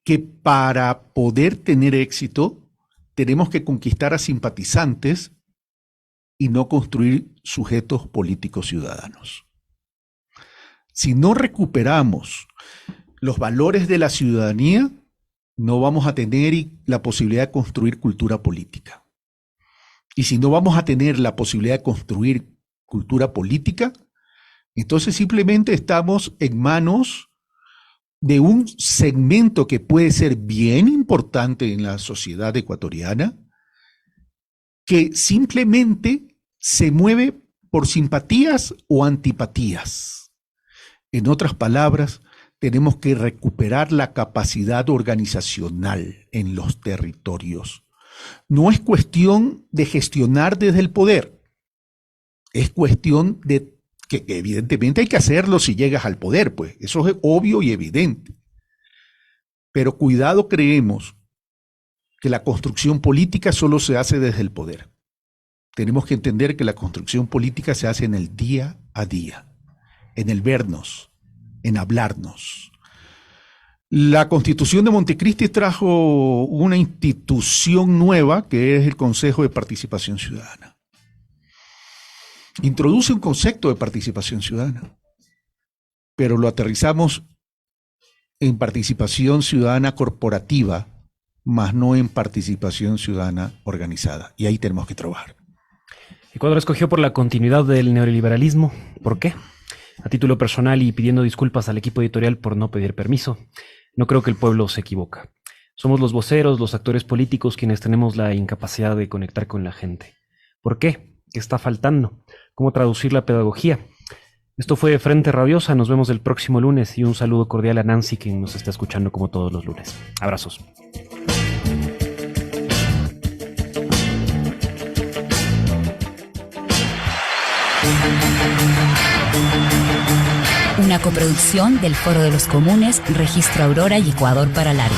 que para poder tener éxito tenemos que conquistar a simpatizantes y no construir sujetos políticos ciudadanos. Si no recuperamos los valores de la ciudadanía, no vamos a tener la posibilidad de construir cultura política. Y si no vamos a tener la posibilidad de construir cultura política, entonces simplemente estamos en manos de un segmento que puede ser bien importante en la sociedad ecuatoriana, que simplemente se mueve por simpatías o antipatías. En otras palabras, tenemos que recuperar la capacidad organizacional en los territorios. No es cuestión de gestionar desde el poder, es cuestión de que evidentemente hay que hacerlo si llegas al poder, pues eso es obvio y evidente. Pero cuidado, creemos que la construcción política solo se hace desde el poder. Tenemos que entender que la construcción política se hace en el día a día, en el vernos, en hablarnos. La Constitución de Montecristi trajo una institución nueva que es el Consejo de Participación Ciudadana. Introduce un concepto de participación ciudadana, pero lo aterrizamos en participación ciudadana corporativa, más no en participación ciudadana organizada. Y ahí tenemos que trabajar. Ecuador escogió por la continuidad del neoliberalismo. ¿Por qué? A título personal y pidiendo disculpas al equipo editorial por no pedir permiso, no creo que el pueblo se equivoca. Somos los voceros, los actores políticos quienes tenemos la incapacidad de conectar con la gente. ¿Por qué? ¿Qué está faltando? ¿Cómo traducir la pedagogía? Esto fue Frente Rabiosa, nos vemos el próximo lunes y un saludo cordial a Nancy, quien nos está escuchando como todos los lunes. Abrazos. Una coproducción del Foro de los Comunes, Registro Aurora y Ecuador para Largo.